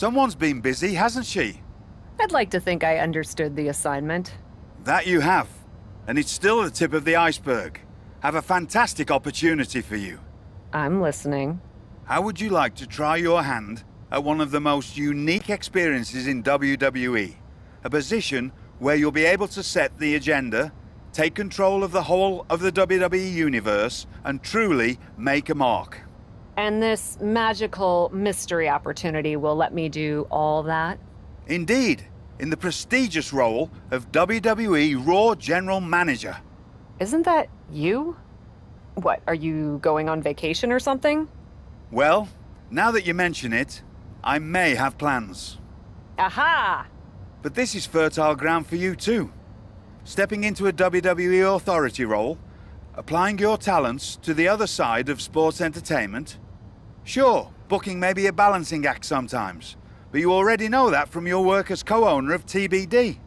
Someone's been busy, hasn't she? I'd like to think I understood the assignment. That you have. And it's still the tip of the iceberg. Have a fantastic opportunity for you. I'm listening. How would you like to try your hand at one of the most unique experiences in WWE? A position where you'll be able to set the agenda, take control of the whole of the WWE universe, and truly make a mark. And this magical mystery opportunity will let me do all that? Indeed, in the prestigious role of WWE Raw General Manager. Isn't that you? What, are you going on vacation or something? Well, now that you mention it, I may have plans. Aha! But this is fertile ground for you too. Stepping into a WWE authority role, applying your talents to the other side of sports entertainment. Sure, booking may be a balancing act sometimes, but you already know that from your work as co-owner of TBD.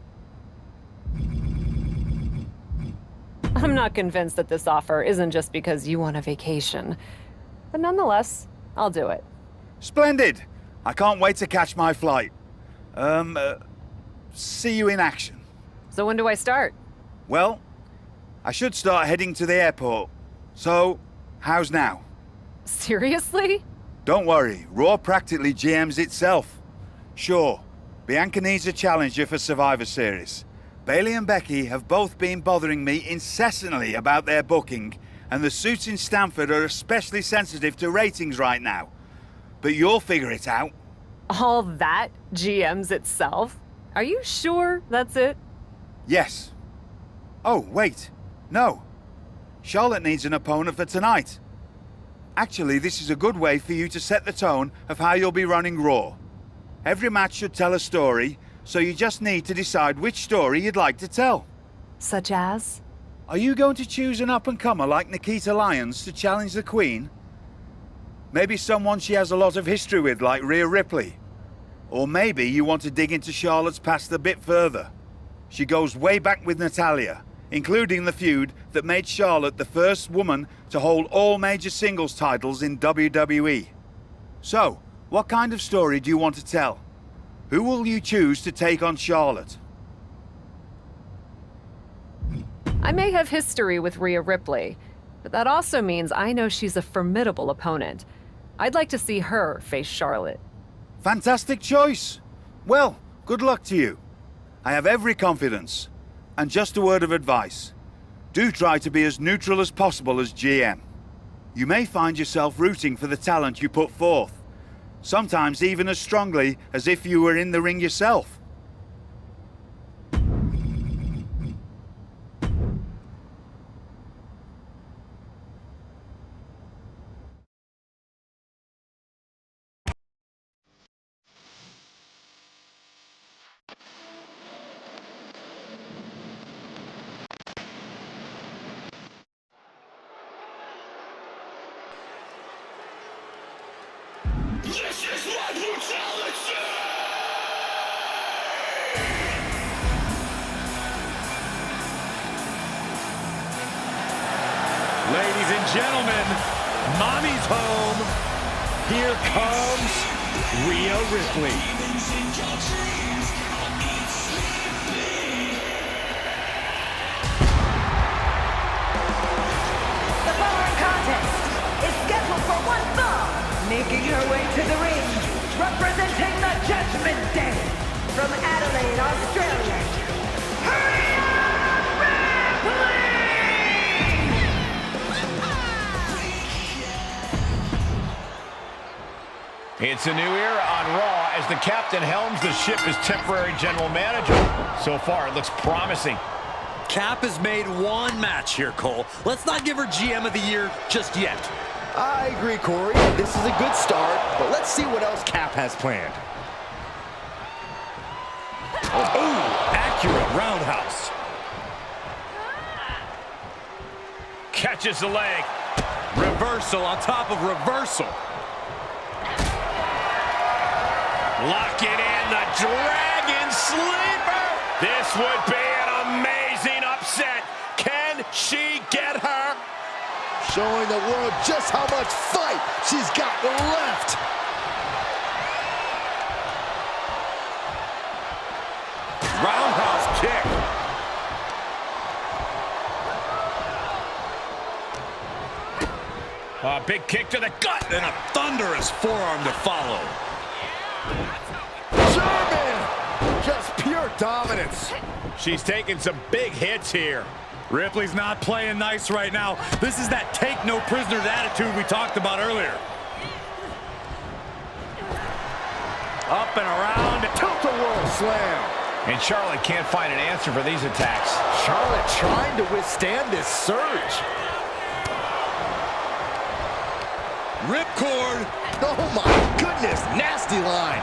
I'm not convinced that this offer isn't just because you want a vacation. But nonetheless, I'll do it. Splendid! I can't wait to catch my flight. See you in action. So when do I start? Well, I should start heading to the airport. So, how's now? Seriously? Don't worry, Raw practically GMs itself. Sure, Bianca needs a challenger for Survivor Series. Bayley and Becky have both been bothering me incessantly about their booking, and the suits in Stamford are especially sensitive to ratings right now. But you'll figure it out. All that GMs itself? Are you sure that's it? Yes. Oh, wait. No. Charlotte needs an opponent for tonight. Actually, this is a good way for you to set the tone of how you'll be running Raw. Every match should tell a story, so you just need to decide which story you'd like to tell. Such as? Are you going to choose an up-and-comer like Nikita Lyons to challenge the Queen? Maybe someone she has a lot of history with, like Rhea Ripley. Or maybe you want to dig into Charlotte's past a bit further. She goes way back with Natalya, including the feud that made Charlotte the first woman to hold all major singles titles in WWE. So, what kind of story do you want to tell? Who will you choose to take on Charlotte? I may have history with Rhea Ripley, but that also means I know she's a formidable opponent. I'd like to see her face Charlotte. Fantastic choice. Well, good luck to you. I have every confidence. And just a word of advice. Do try to be as neutral as possible as GM. You may find yourself rooting for the talent you put forth. Sometimes even as strongly as if you were in the ring yourself. This is my brutality! Ladies and gentlemen, Mommy's home. Here comes Rhea Ripley. The following contest is scheduled for one fall, making her way to the ring, representing the Judgment Day, from Adelaide, Australia, Rhea Ripley! It's a new era on Raw as the captain helms the ship as temporary general manager. So far, it looks promising. Cap has made one match here, Cole. Let's not give her GM of the Year just yet. I agree, Corey. This is a good start, but let's see what else Cap has planned. Oh, accurate roundhouse. Catches the leg. Reversal on top of reversal. Lock it in, the Dragon Sleeper. This would be an amazing upset. Can she get her? Showing the world just how much fight she's got left. roundhouse kick. A big kick to the gut. And a thunderous forearm to follow. German! Just pure dominance. She's taking some big hits here. Ripley's not playing nice right now. This is that take no prisoners attitude we talked about earlier. Up and around. Tilt-a-whirl slam. And Charlotte can't find an answer for these attacks. Charlotte trying to withstand this surge. Ripcord. Oh my goodness, nasty line.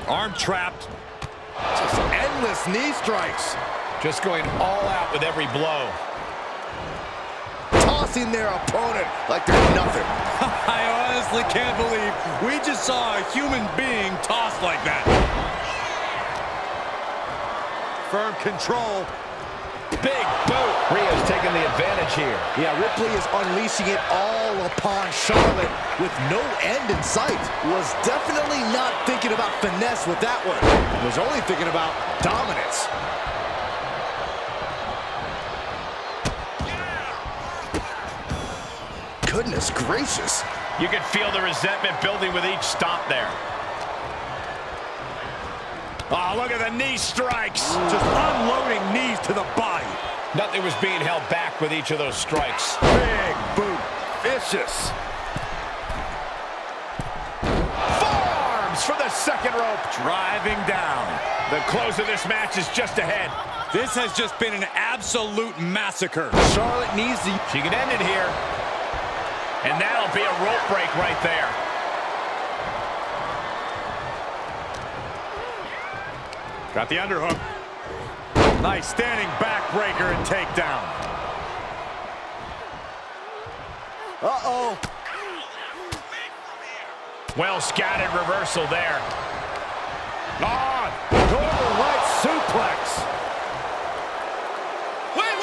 Arm trapped. Just endless knee strikes. Just going all out with every blow. Tossing their opponent like they're nothing. I honestly can't believe we just saw a human being tossed like that. Firm control. Big boot. Rhea's taking the advantage here. Yeah, Ripley is unleashing it all upon Charlotte with no end in sight. Was definitely not thinking about finesse with that one. Was only thinking about dominance. Goodness gracious. You can feel the resentment building with each stomp there. Oh, look at the knee strikes. Just unloading knees to the body. Nothing was being held back with each of those strikes. Big boot. Vicious. Forearms for the second rope. Driving down. The close of this match is just ahead. This has just been an absolute massacre. Charlotte needs the... She can end it here. And that'll be a rope break right there. Got the underhook. Nice standing backbreaker and takedown. Uh-oh. Well scattered reversal there. On. Northern Light suplex. Wait.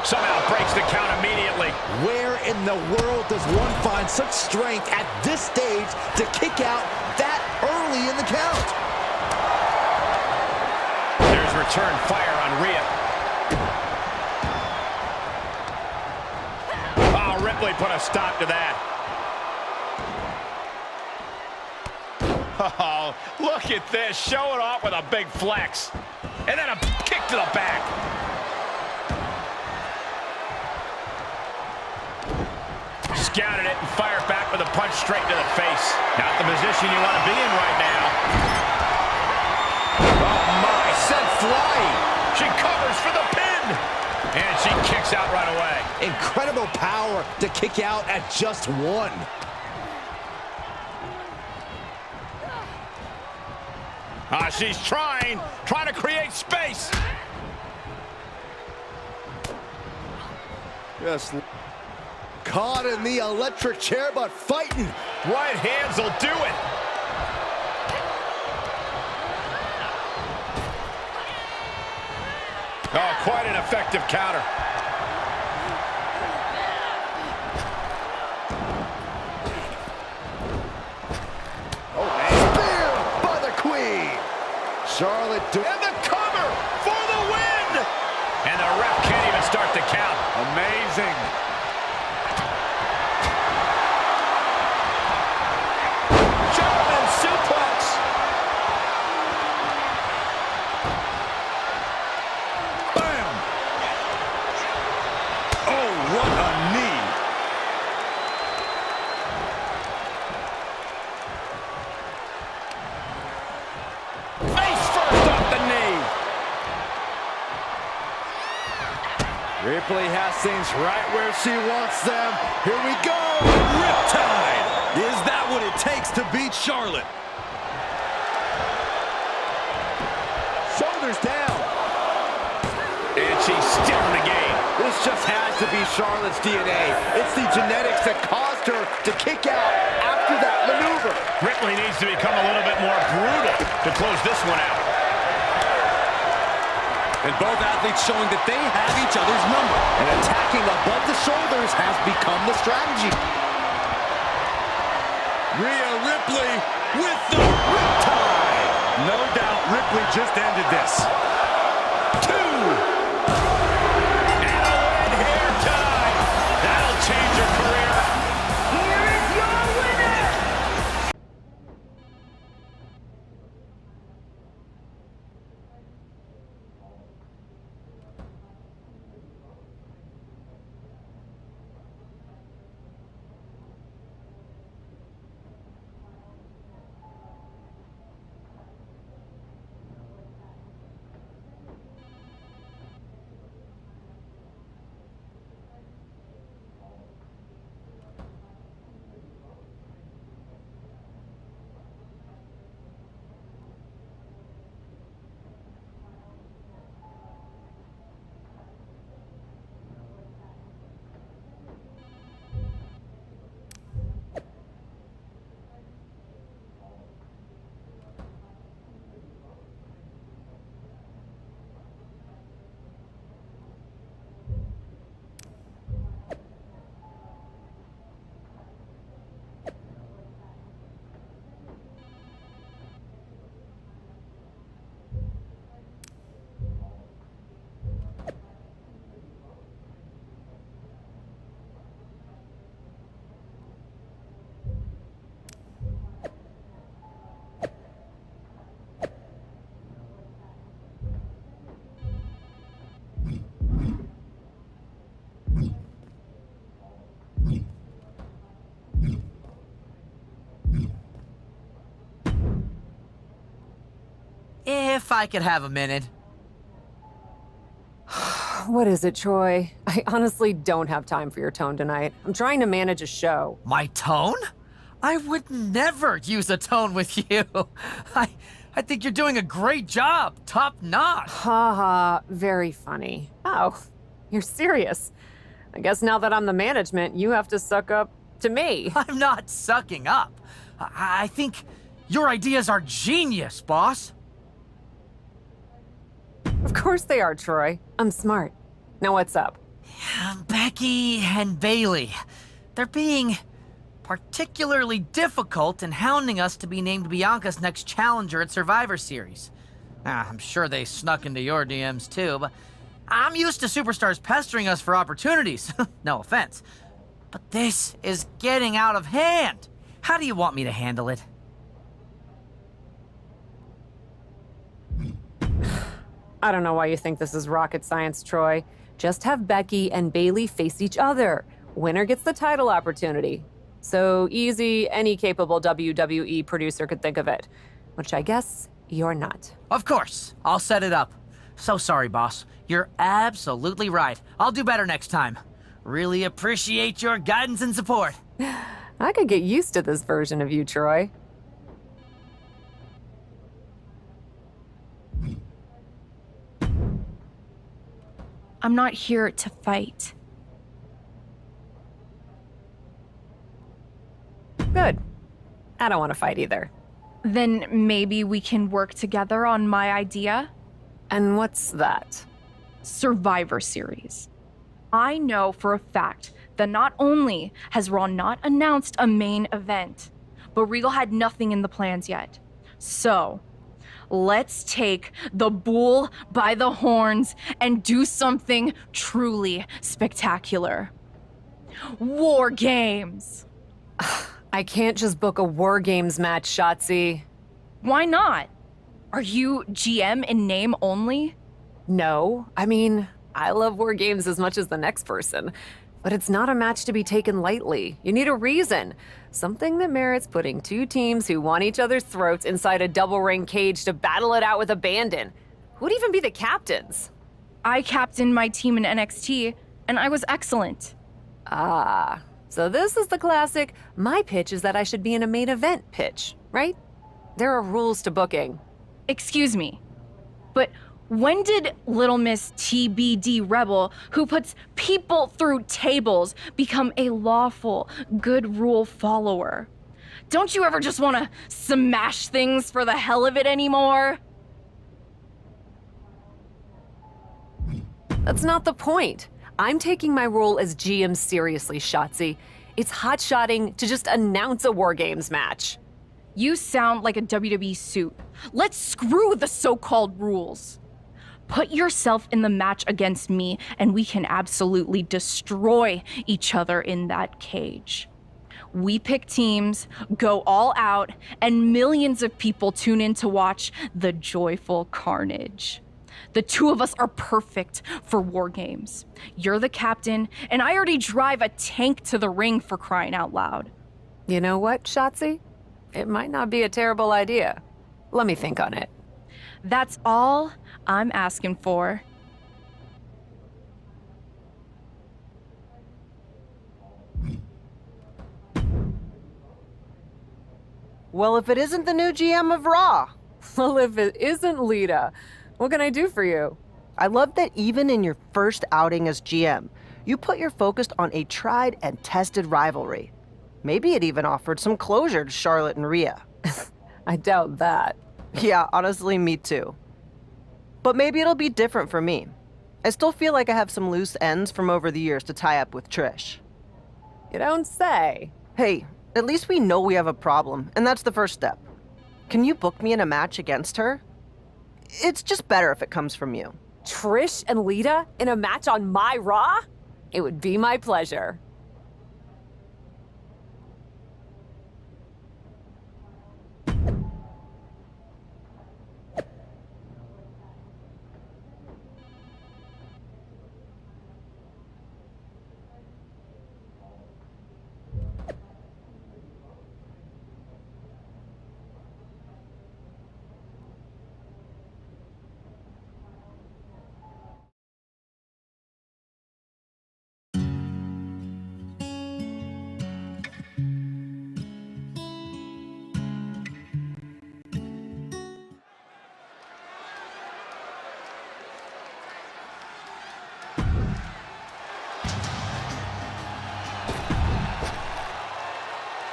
Somehow breaks the count immediately. Where in the world does one find such strength at this stage to kick out that early in the count? There's return fire on Rhea. Oh, Ripley put a stop to that. Oh, look at this. Show it off with a big flex. And then a kick to the back. Scouted it and fired back with a punch straight to the face. Not the position you want to be in right now. Oh my, sent flying. She covers for the pin. And she kicks out right away. Incredible power to kick out at just one. She's trying to create space. Just caught in the electric chair, but fighting. Right hands will do it. Oh, quite an effective counter. Oh, man. Spear by the Queen. Charlotte And the cover for the win. And the ref can't even start the count. Amazing. German suplex. Bam. Oh, what a knee. Face first off the knee. Ripley has things right where she wants them. Here we go. Riptide. Is that what it takes to beat Charlotte? Shoulders down. And she's still in the game. This just has to be Charlotte's DNA. It's the genetics that caused her to kick out after that maneuver. Ripley needs to become a little bit more brutal to close this one out. And both athletes showing that they have each other's number. And attacking above the shoulders has become the strategy. Rhea Ripley with the riptide. No doubt Ripley just ended this. 2. And a win here tonight. That'll change your career. Here is your winner! If I could have a minute. What is it, Troy? I honestly don't have time for your tone tonight. I'm trying to manage a show. My tone? I would never use a tone with you. I think you're doing a great job. Top notch. Ha ha, very funny. Oh, you're serious. I guess now that I'm the management, you have to suck up to me. I'm not sucking up. I think your ideas are genius, boss. Of course they are, Troy. I'm smart. Now what's up? Becky and Bailey. They're being particularly difficult in hounding us to be named Bianca's next challenger at Survivor Series. I'm sure they snuck into your DMs too, but I'm used to superstars pestering us for opportunities. No offense. But this is getting out of hand. How do you want me to handle it? I don't know why you think this is rocket science, Troy. Just have Becky and Bailey face each other. Winner gets the title opportunity. So easy, any capable WWE producer could think of it. Which I guess you're not. Of course. I'll set it up. So sorry, boss. You're absolutely right. I'll do better next time. Really appreciate your guidance and support. I could get used to this version of you, Troy. I'm not here to fight. Good. I don't want to fight either. Then maybe we can work together on my idea? And what's that? Survivor Series. I know for a fact that not only has Raw not announced a main event, but Regal had nothing in the plans yet. So, let's take the bull by the horns and do something truly spectacular. War Games! I can't just book a Wargames match, Shotzi. Why not? Are you GM in name only? No, I mean, I love Wargames as much as the next person. But it's not a match to be taken lightly. You need a reason. Something that merits putting two teams who want each other's throats inside a double ring cage to battle it out with abandon. Who'd even be the captains? I captained my team in NXT, and I was excellent. Ah, so this is the classic, my pitch is that I should be in a main event pitch, right? There are rules to booking. Excuse me, but when did Little Miss TBD Rebel, who puts people through tables, become a lawful, good rule follower? Don't you ever just want to smash things for the hell of it anymore? That's not the point. I'm taking my role as GM seriously, Shotzi. It's hot-shotting to just announce a War Games match. You sound like a WWE suit. Let's screw the so-called rules. Put yourself in the match against me, and we can absolutely destroy each other in that cage. We pick teams, go all out, and millions of people tune in to watch the joyful carnage. The two of us are perfect for War Games. You're the captain, and I already drive a tank to the ring, for crying out loud. You know what, Shotzi? It might not be a terrible idea. Let me think on it. That's all I'm asking for. Well, if it isn't the new GM of Raw. Well, if it isn't Lita, what can I do for you? I love that even in your first outing as GM, you put your focus on a tried and tested rivalry. Maybe it even offered some closure to Charlotte and Rhea. I doubt that. Yeah, honestly, me too. But maybe it'll be different for me. I still feel like I have some loose ends from over the years to tie up with Trish. You don't say. Hey, at least we know we have a problem, and that's the first step. Can you book me in a match against her? It's just better if it comes from you. Trish and Lita in a match on my Raw? It would be my pleasure.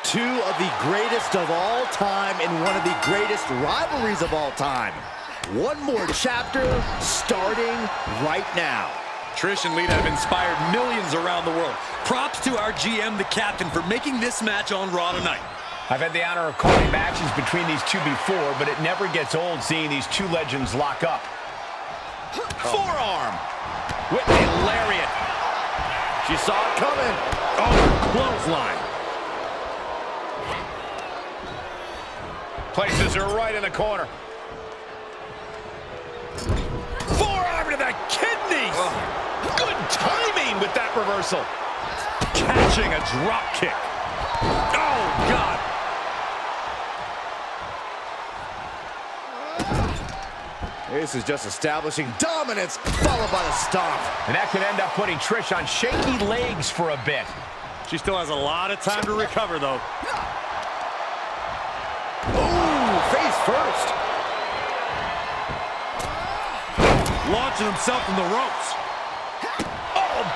Two of the greatest of all time in one of the greatest rivalries of all time. One more chapter starting right now. Trish and Lita have inspired millions around the world. Props to our GM, the captain, for making this match on Raw tonight. I've had the honor of calling matches between these two before, but it never gets old seeing these two legends lock up. Forearm. With a lariat. She saw it coming. Oh, clothesline. Places her right in the corner. Forearm to the kidneys. Good timing with that reversal. Catching a drop kick. Oh, God. This is just establishing dominance, followed by the stomp. And that can end up putting Trish on shaky legs for a bit. She still has a lot of time to recover, though. Ooh, face first. Launching himself from the ropes. Oh!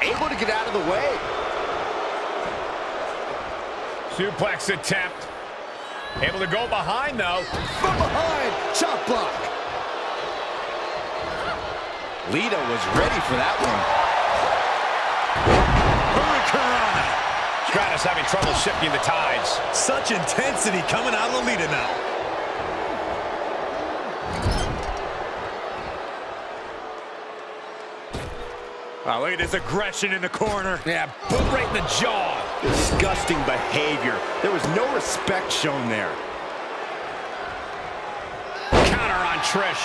Able to get out of the way. Suplex attempt. Able to go behind, though. From behind, chop block. Lita was ready for that one. Hurricanrana. Stratus having trouble shifting the tides. Such intensity coming out of Lita now. Wow, look at this aggression in the corner. Yeah, boot right in the jaw. Disgusting behavior. There was no respect shown there. Counter on Trish.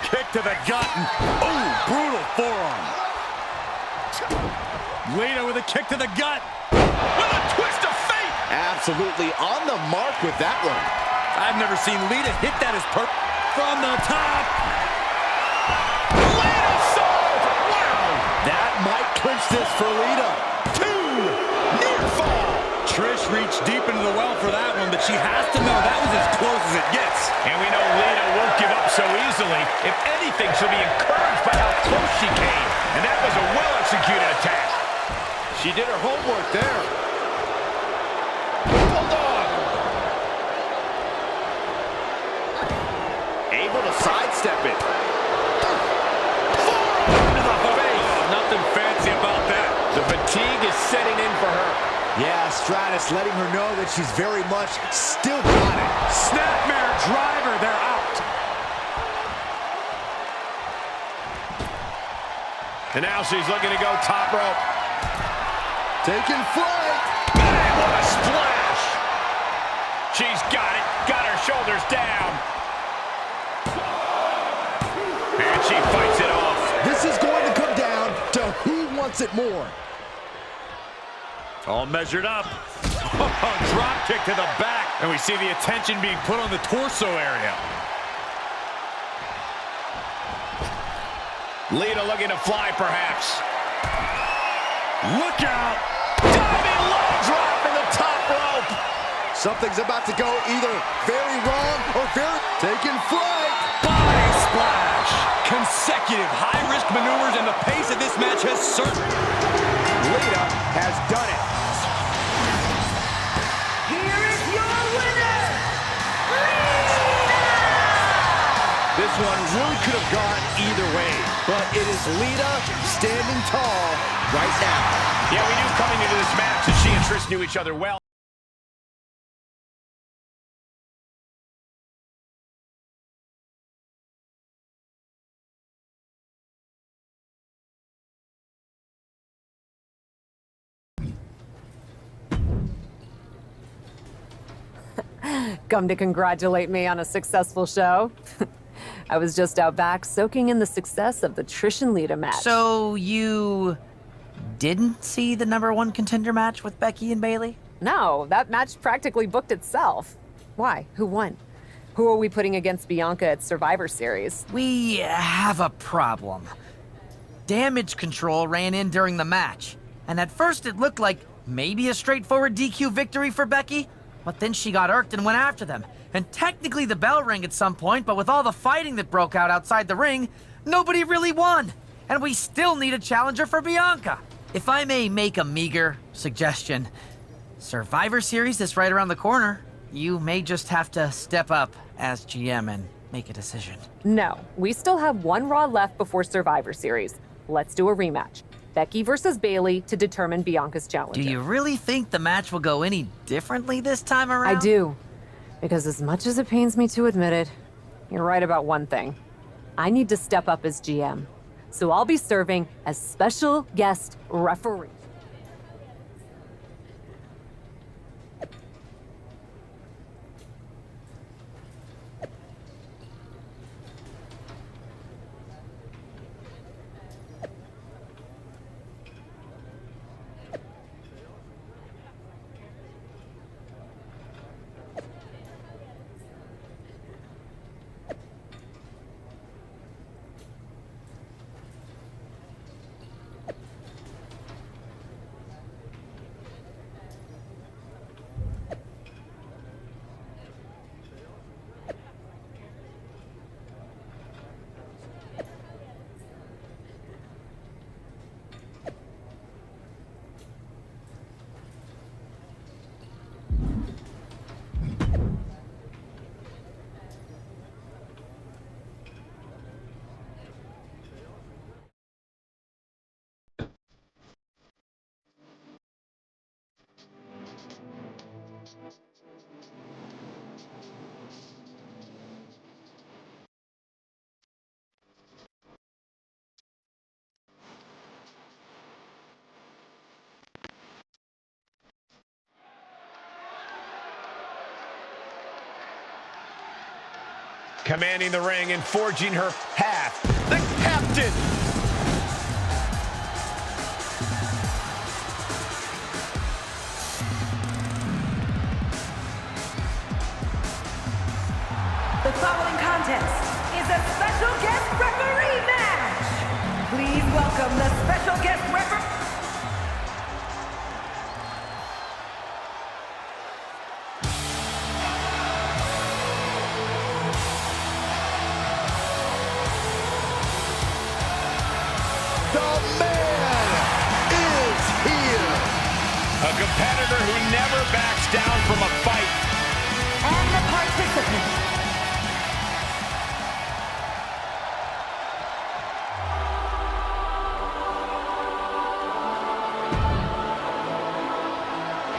Kick to the gut. Ooh, brutal forearm. Lita with a kick to the gut. With a twist of fate. Absolutely on the mark with that one. I've never seen Lita hit that as perfect. From the top. Lita sold. Wow. That might clinch this for Lita. 2. Near fall. Trish reached deep into the well for that one, but she has to know that was as close as it gets. And we know Lita won't give up so easily. If anything, she'll be encouraged by how close she came. And that was a well-executed attack. She did her homework there. Able to sidestep Yeah, Stratus letting her know that she's very much still got it. Snapmare driver, they're out. And now she's looking to go top rope. Taking flight. Man, what a splash. She's got it. Got her shoulders down. And she fights it off. This is going to come down to who wants it more. All measured up. Drop kick to the back. And we see the attention being put on the torso area. Lita looking to fly, perhaps. Look out. Diving low drop in the top rope. Something's about to go either very wrong or very... Taking flight. Body splash. Consecutive high-risk maneuvers, and the pace of this match has surged. Lita has done it. Here is your winner, This one really could have gone either way, but it is Lita standing tall right now. Yeah, we knew coming into this match that she and Trish knew each other well. Come to congratulate me on a successful show? I was just out back soaking in the success of the Trish and Lita match. So you didn't see the #1 contender match with Becky and Bayley? No, that match practically booked itself. Why? Who won? Who are we putting against Bianca at Survivor Series? We have a problem. Damage Control ran in during the match, and at first it looked like maybe a straightforward DQ victory for Becky, but then she got irked and went after them. And technically the bell rang at some point, but with all the fighting that broke out outside the ring, nobody really won. And we still need a challenger for Bianca. If I may make a meager suggestion, Survivor Series is right around the corner. You may just have to step up as GM and make a decision. No, we still have one Raw left before Survivor Series. Let's do a rematch. Becky versus Bayley to determine Bianca's challenger. Do you really think the match will go any differently this time around? I do. Because as much as it pains me to admit it, you're right about one thing. I need to step up as GM. So I'll be serving as special guest referee. Commanding the ring and forging her path, the captain. The following contest is a special guest referee match. Please welcome the special guest referee. A competitor who never backs down from a fight. And the participants.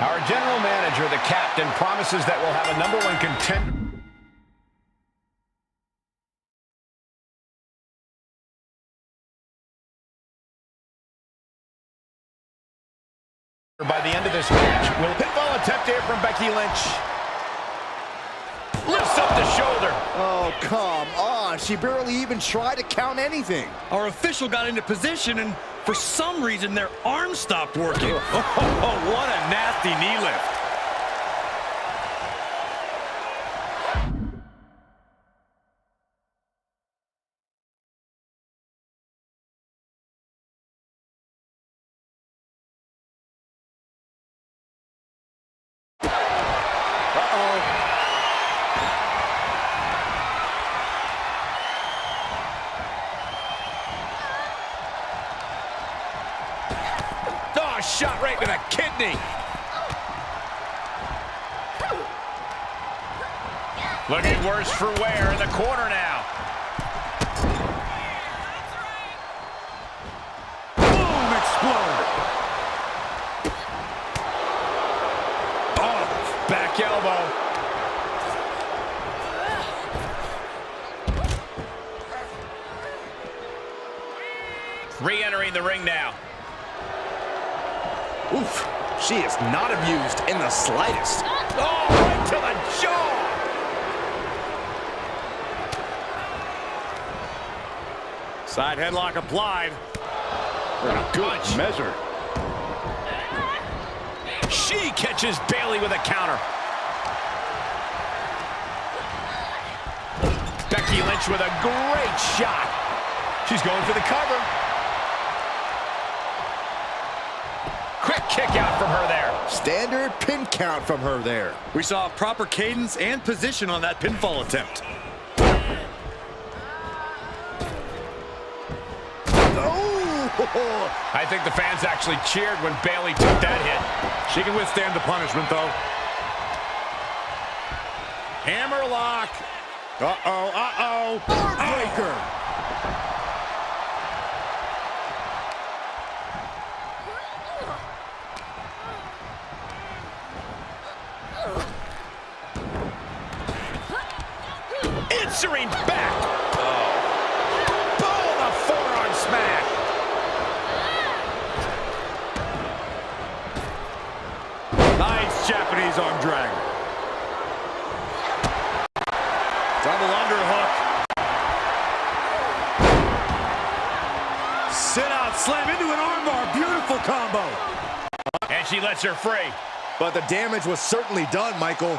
Our general manager, the captain, promises that we'll have a #1 contender. By the end of this match, will pinfall attempt here from Becky Lynch. Lifts up the shoulder. Oh, come on. She barely even tried to count anything. Our official got into position, and for some reason, their arm stopped working. Oh, what a nasty knee lift. Shot right to the kidney. Looking worse for wear in the corner now. Boom, explode. Oh, back elbow. Re-entering the ring now. Oof, she is not amused in the slightest. Oh, right to the jaw. Side headlock applied. Good measure. She catches Bayley with a counter. Becky Lynch with a great shot. She's going for the cover. Quick kick out from her there. Standard pin count from her there. We saw proper cadence and position on that pinfall attempt. Oh! I think the fans actually cheered when Bayley took that hit. She can withstand the punishment, though. Hammerlock. Uh-oh, uh-oh. Breaker. Answering back. Oh. Boom, a forearm smash. Nice Japanese arm drag. Double underhook. Sit out, slam into an armbar. Beautiful combo. And she lets her free. But the damage was certainly done, Michael.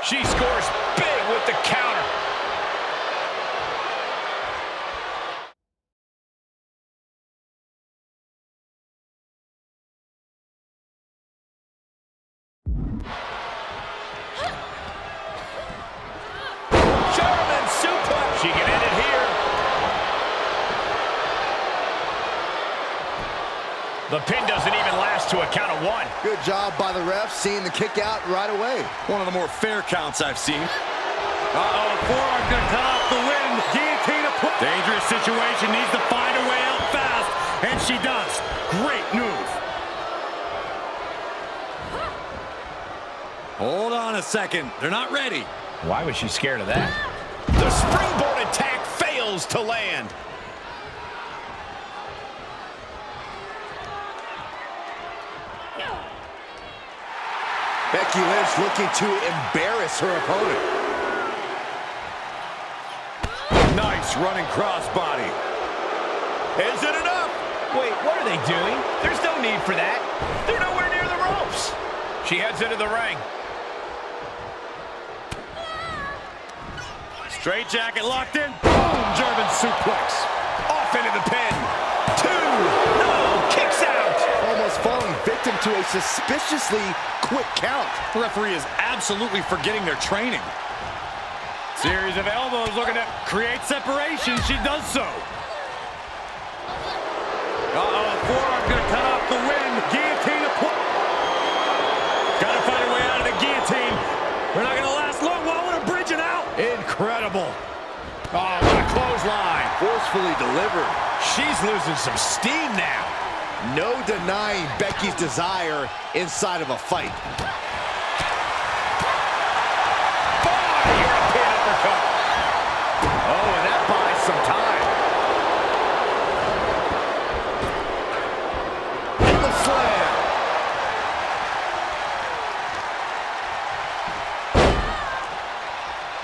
She scores big with the counter. German suplex. She can end it here. The pin doesn't even last to a count of 1. Good job by the ref seeing the kick out right away. One of the more fair counts I've seen. Uh-oh, forearm gonna cut off the wind. Guillotine applied. Dangerous situation, needs to find a way out fast, and she does. Great move. Hold on a second, they're not ready. Why was she scared of that? The springboard attack fails to land. Becky Lynch looking to embarrass her opponent. Nice running crossbody. Is it enough? Wait, what are they doing? There's no need for that. They're nowhere near the ropes. She heads into the ring. Straight jacket locked in. Boom, German suplex. Off into the pin. 2. No, kicks out. Almost falling victim to a suspiciously quick count. The referee is absolutely forgetting their training. Series of elbows looking to create separation. She does so. Uh-oh, forearm gonna cut off the wind. Guillotine applied. losing some steam now. No denying Becky's desire inside of a fight. European uppercut. Oh, and that buys some time. And the slam.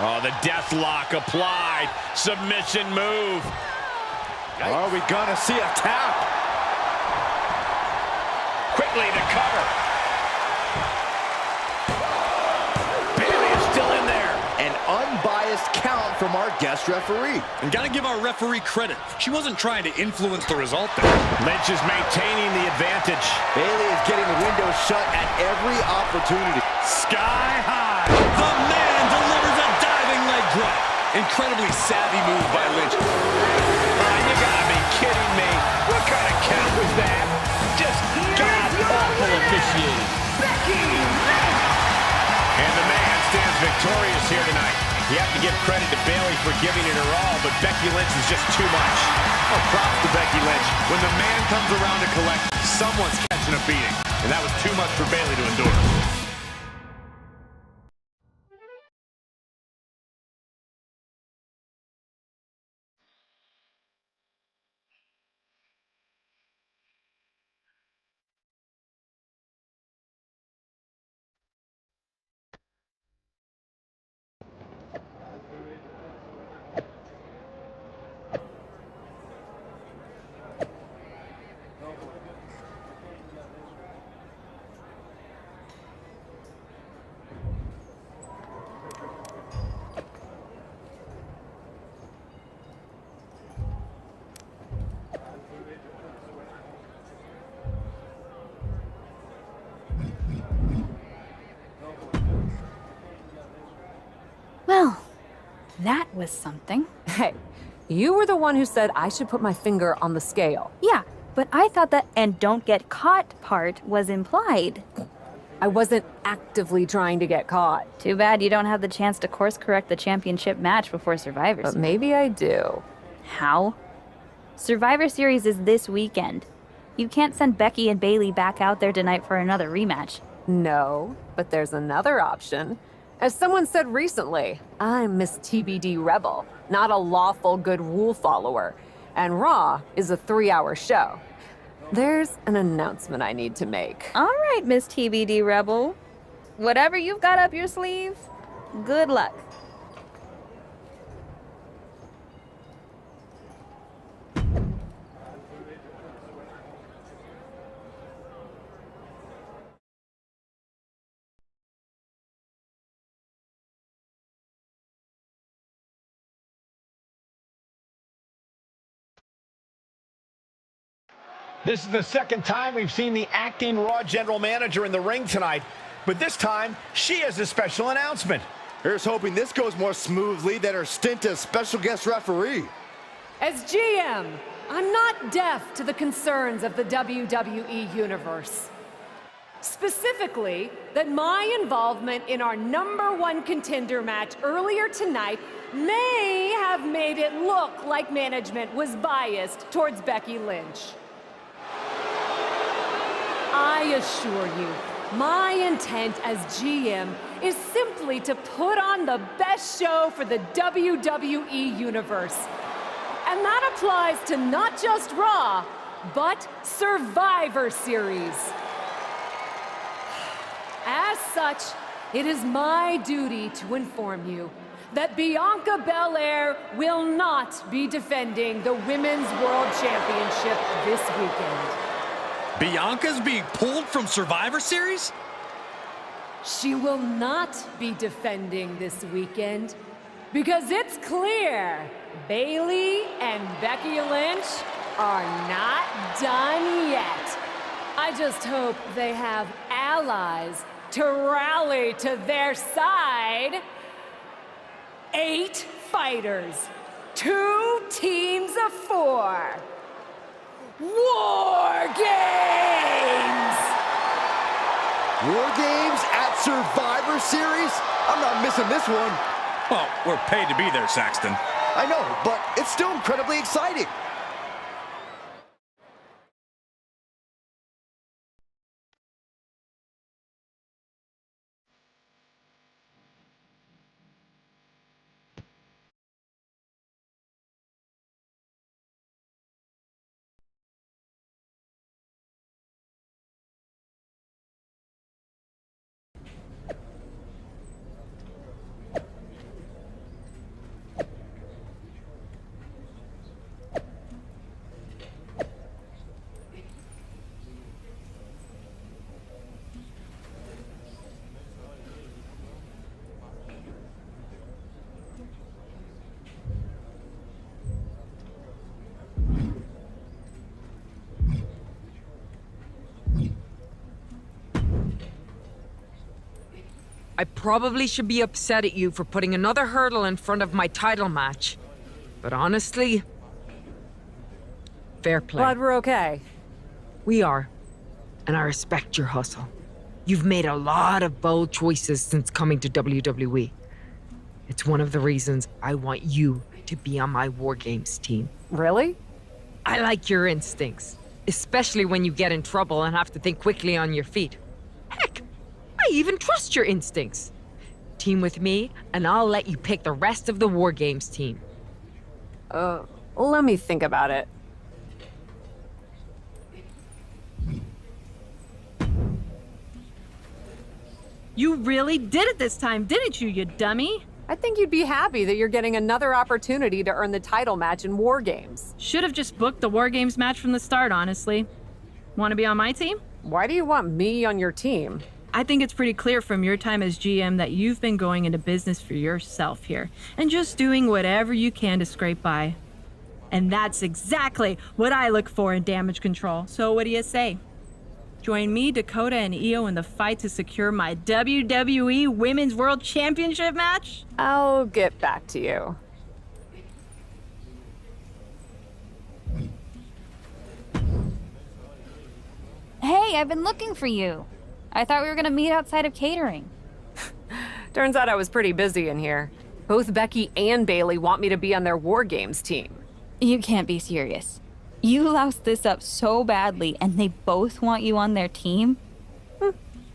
Oh, the death lock applied. Submission move. Are we gonna see a tap? Quickly to cover. Bayley is still in there. An unbiased count from our guest referee. And gotta give our referee credit. She wasn't trying to influence the result there. Lynch is maintaining the advantage. Bayley is getting the window shut at every opportunity. Sky high. The man delivers a diving leg drop. Incredibly savvy move by Lynch. You gotta be kidding me. What kind of count was that? Just god-awful officiating. And the man stands victorious here tonight. You have to give credit to Bayley for giving it her all, but Becky Lynch is just too much. Oh, props to Becky Lynch. When the man comes around to collect, someone's catching a beating. And that was too much for Bayley to endure. Well, that was something. Hey, you were the one who said I should put my finger on the scale. Yeah, but I thought that "and don't get caught" part was implied. I wasn't actively trying to get caught. Too bad you don't have the chance to course correct the championship match before Survivor Series. But maybe I do. How? Survivor Series is this weekend. You can't send Becky and Bayley back out there tonight for another rematch. No, but there's another option. As someone said recently, I'm Miss TBD Rebel, not a lawful good rule follower. And Raw is a 3-hour show. There's an announcement I need to make. All right, Miss TBD Rebel. Whatever you've got up your sleeve, good luck. This is the second time we've seen the acting Raw general manager in the ring tonight, but this time she has a special announcement. Here's hoping this goes more smoothly than her stint as special guest referee. As GM, I'm not deaf to the concerns of the WWE Universe. Specifically, that my involvement in our #1 contender match earlier tonight may have made it look like management was biased towards Becky Lynch. I assure you, my intent as GM is simply to put on the best show for the WWE Universe. And that applies to not just Raw, but Survivor Series. As such, it is my duty to inform you that Bianca Belair will not be defending the Women's World Championship this weekend. Bianca's being pulled from Survivor Series? She will not be defending this weekend because it's clear Bayley and Becky Lynch are not done yet. I just hope they have allies to rally to their side. 8 fighters, 2 teams of 4. Wargames! Wargames at Survivor Series? I'm not missing this one. Well, we're paid to be there, Saxton. I know, but it's still incredibly exciting. I probably should be upset at you for putting another hurdle in front of my title match. But honestly, fair play. Glad we're okay. We are, and I respect your hustle. You've made a lot of bold choices since coming to WWE. It's one of the reasons I want you to be on my Wargames team. Really? I like your instincts, especially when you get in trouble and have to think quickly on your feet. Heck, I even trust your instincts. Team with me, and I'll let you pick the rest of the Wargames team. Let me think about it. You really did it this time, didn't you, you dummy? I think you'd be happy that you're getting another opportunity to earn the title match in Wargames. Should have just booked the Wargames match from the start, honestly. Want to be on my team? Why do you want me on your team? I think it's pretty clear from your time as GM that you've been going into business for yourself here and just doing whatever you can to scrape by. And that's exactly what I look for in damage control. So what do you say? Join me, Dakota, and Io in the fight to secure my WWE Women's World Championship match? I'll get back to you. Hey, I've been looking for you. I thought we were gonna meet outside of catering. Turns out I was pretty busy in here. Both Becky and Bailey want me to be on their Wargames team. You can't be serious. You loused this up so badly, and they both want you on their team?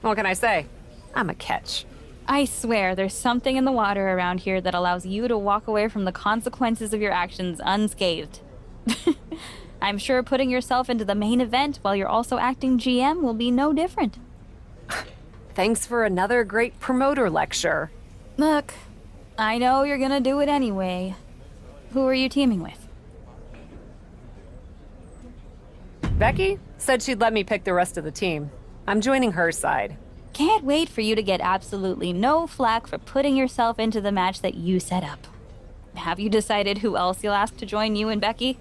What can I say? I'm a catch. I swear, there's something in the water around here that allows you to walk away from the consequences of your actions unscathed. I'm sure putting yourself into the main event while you're also acting GM will be no different. Thanks for another great promoter lecture. Look, I know you're gonna do it anyway. Who are you teaming with? Becky said she'd let me pick the rest of the team. I'm joining her side. Can't wait for you to get absolutely no flack for putting yourself into the match that you set up. Have you decided who else you'll ask to join you and Becky?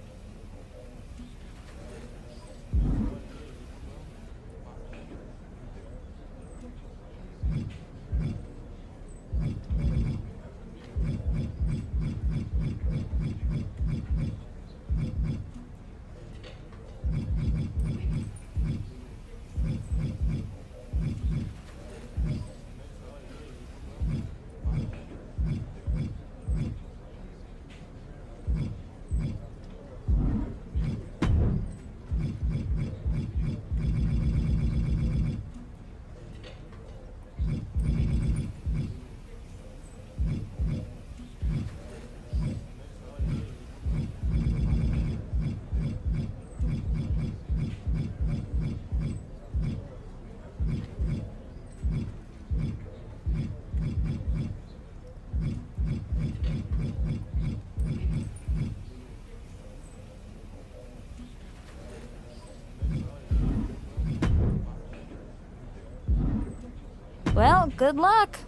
Well, good luck.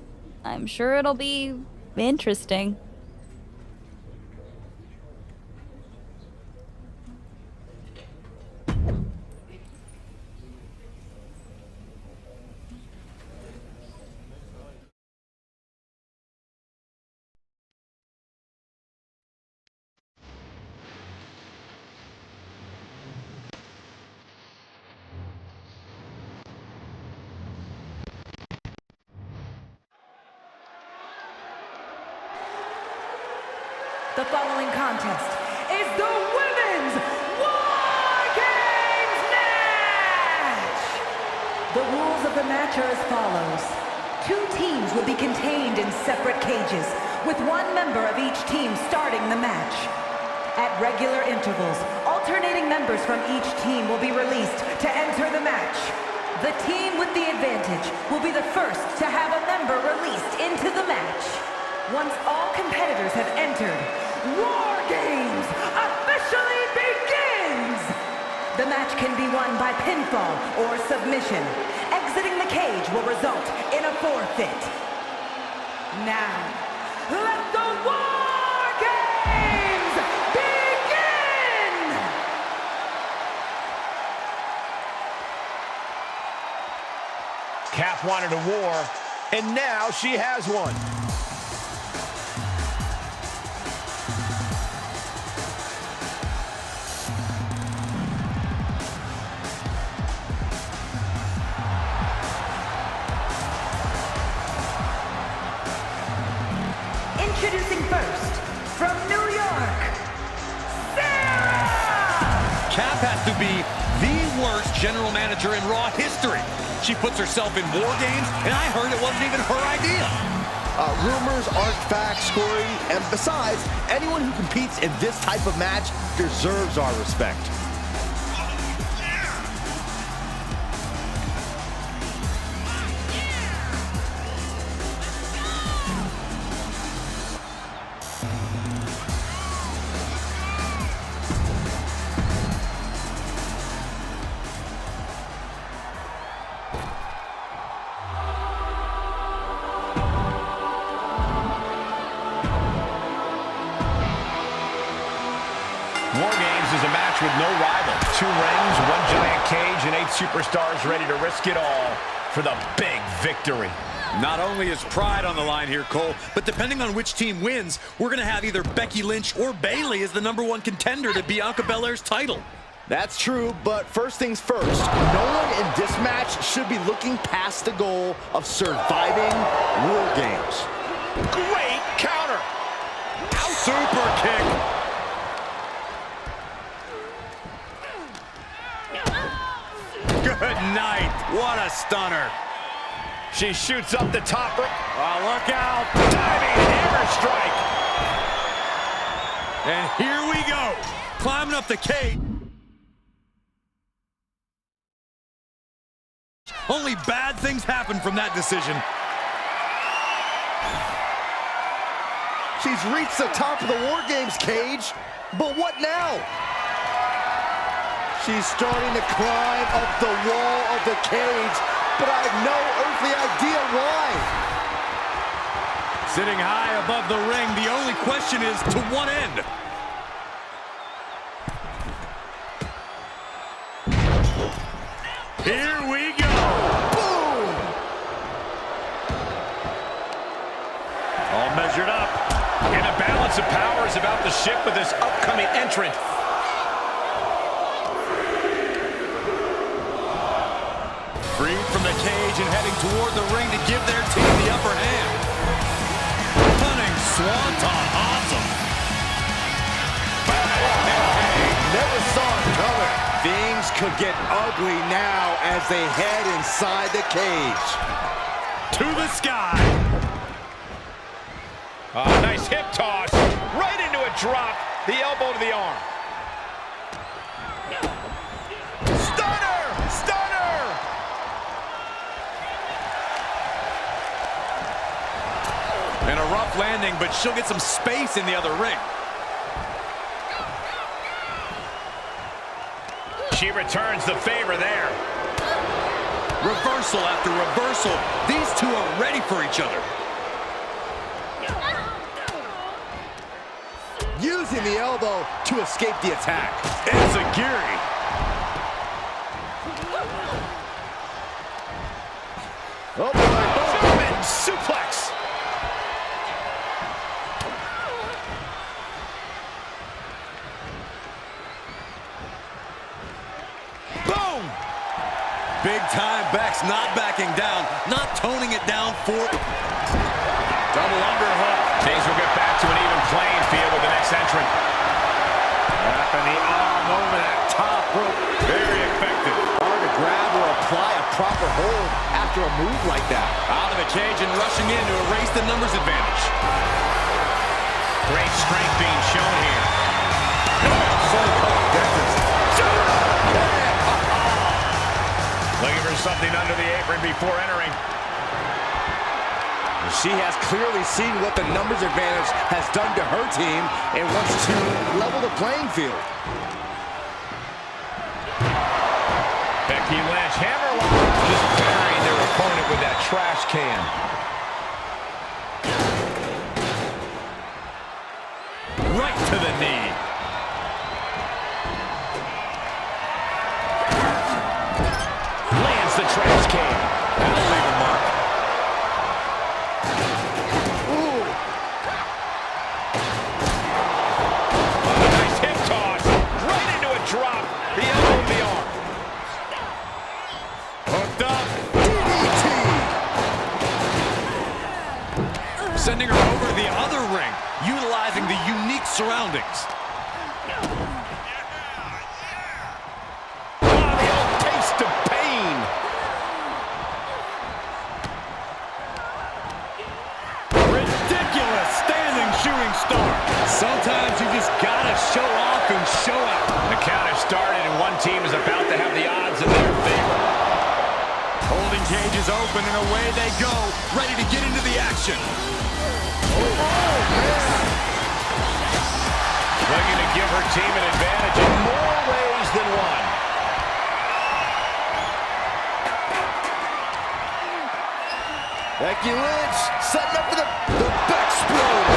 I'm sure it'll be interesting. The following contest is the Women's Wargames match! The rules of the match are as follows. 2 teams will be contained in separate cages, with 1 member of each team starting the match. At regular intervals, alternating members from each team will be released to enter the match. The team with the advantage will be the first to have a member released into the match. Once all competitors have entered, Wargames officially begins! The match can be won by pinfall or submission. Exiting the cage will result in a forfeit. Now, let the Wargames begin! Cap wanted a war. And now she has one. Introducing first, from New York, Sarah! Cap has to be the worst general manager in Raw history. She puts herself in Wargames, and I heard it wasn't even her idea. Rumors aren't facts, Corey. And besides, anyone who competes in this type of match deserves our respect. Wargames is a match with no rival. 2 rings, 1 giant cage, and 8 superstars ready to risk it all for the big victory. Not only is pride on the line here, Cole, but depending on which team wins, we're going to have either Becky Lynch or Bayley as the #1 contender to Bianca Belair's title. That's true, but first things first, no one in this match should be looking past the goal of surviving Wargames. Great counter. Super kick. Good night. What a stunner. She shoots up the top rope. Oh, look out. Diving hammer strike. And here we go. Climbing up the cage. Only bad things happen from that decision. She's reached the top of the Wargames cage, but what now? She's starting to climb up the wall of the cage, but I have no earthly idea why. Sitting high above the ring, the only question is to what end? Here we go. Boom! All measured up. And a balance of power is about to shift with this upcoming entrant. Freed from the cage and heading toward the ring to give their team the upper hand. Stunning swanton, awesome. Never saw it coming. Things could get ugly now as they head inside the cage. To the sky. Nice hip toss. Right into a drop. The elbow to the arm. Stunner! Stunner! And a rough landing, but she'll get some space in the other ring. She returns the favor there. Reversal after reversal. These two are ready for each other. Using the elbow to escape the attack. Enziguri. Oh boy. German suplex. Boom! Big time Bex not backing down, not toning it down for... Double underhook. Things will get back to an even playing field with the next entrant. Wrapping the arm over that top rope. Very effective. Hard to grab or apply a proper hold after a move like that. Out of the cage and rushing in to erase the numbers advantage. Great strength being shown here. Looking for something under the apron before entering. She has clearly seen what the numbers advantage has done to her team and wants to level the playing field. Becky Lynch, hammerlock, just burying their opponent with that trash can. Right to the knee. Lands the trash can. That'll leave a mark. recognizing the unique surroundings. Oh, the old taste of pain. Ridiculous standing shooting star. Sometimes you just gotta show off and show out. The count has started and one team is about to have the odds in their favor. Holding cage is open and away they go, ready to get into the action. Looking to give her team an advantage in more ways than one. Becky Lynch setting up for the backstroke.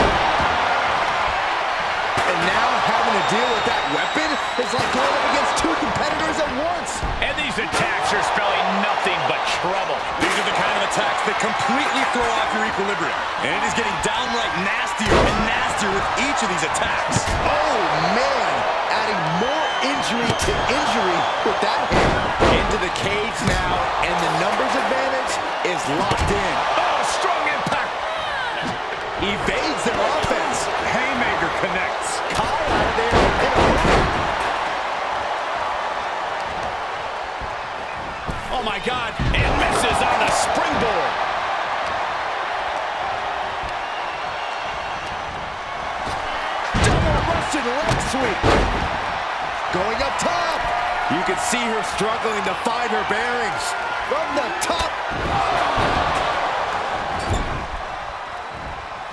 And now having to deal with that weapon is like going up against two competitors at once. And these attacks are spelling nothing but trouble. These are the kind of attacks that completely throw off your equilibrium. And it is getting downright nastier and nastier with each of these attacks. Oh, man. Adding more injury to injury with that hammer. Into the cage now, and the numbers advantage is locked in. Oh, strong impact. Evades their offense. Haymaker connects. Caught out of there in a hurry. Oh, my God. And misses on the springboard. Double Russian leg sweep. Going up top. You can see her struggling to find her bearings. From the top.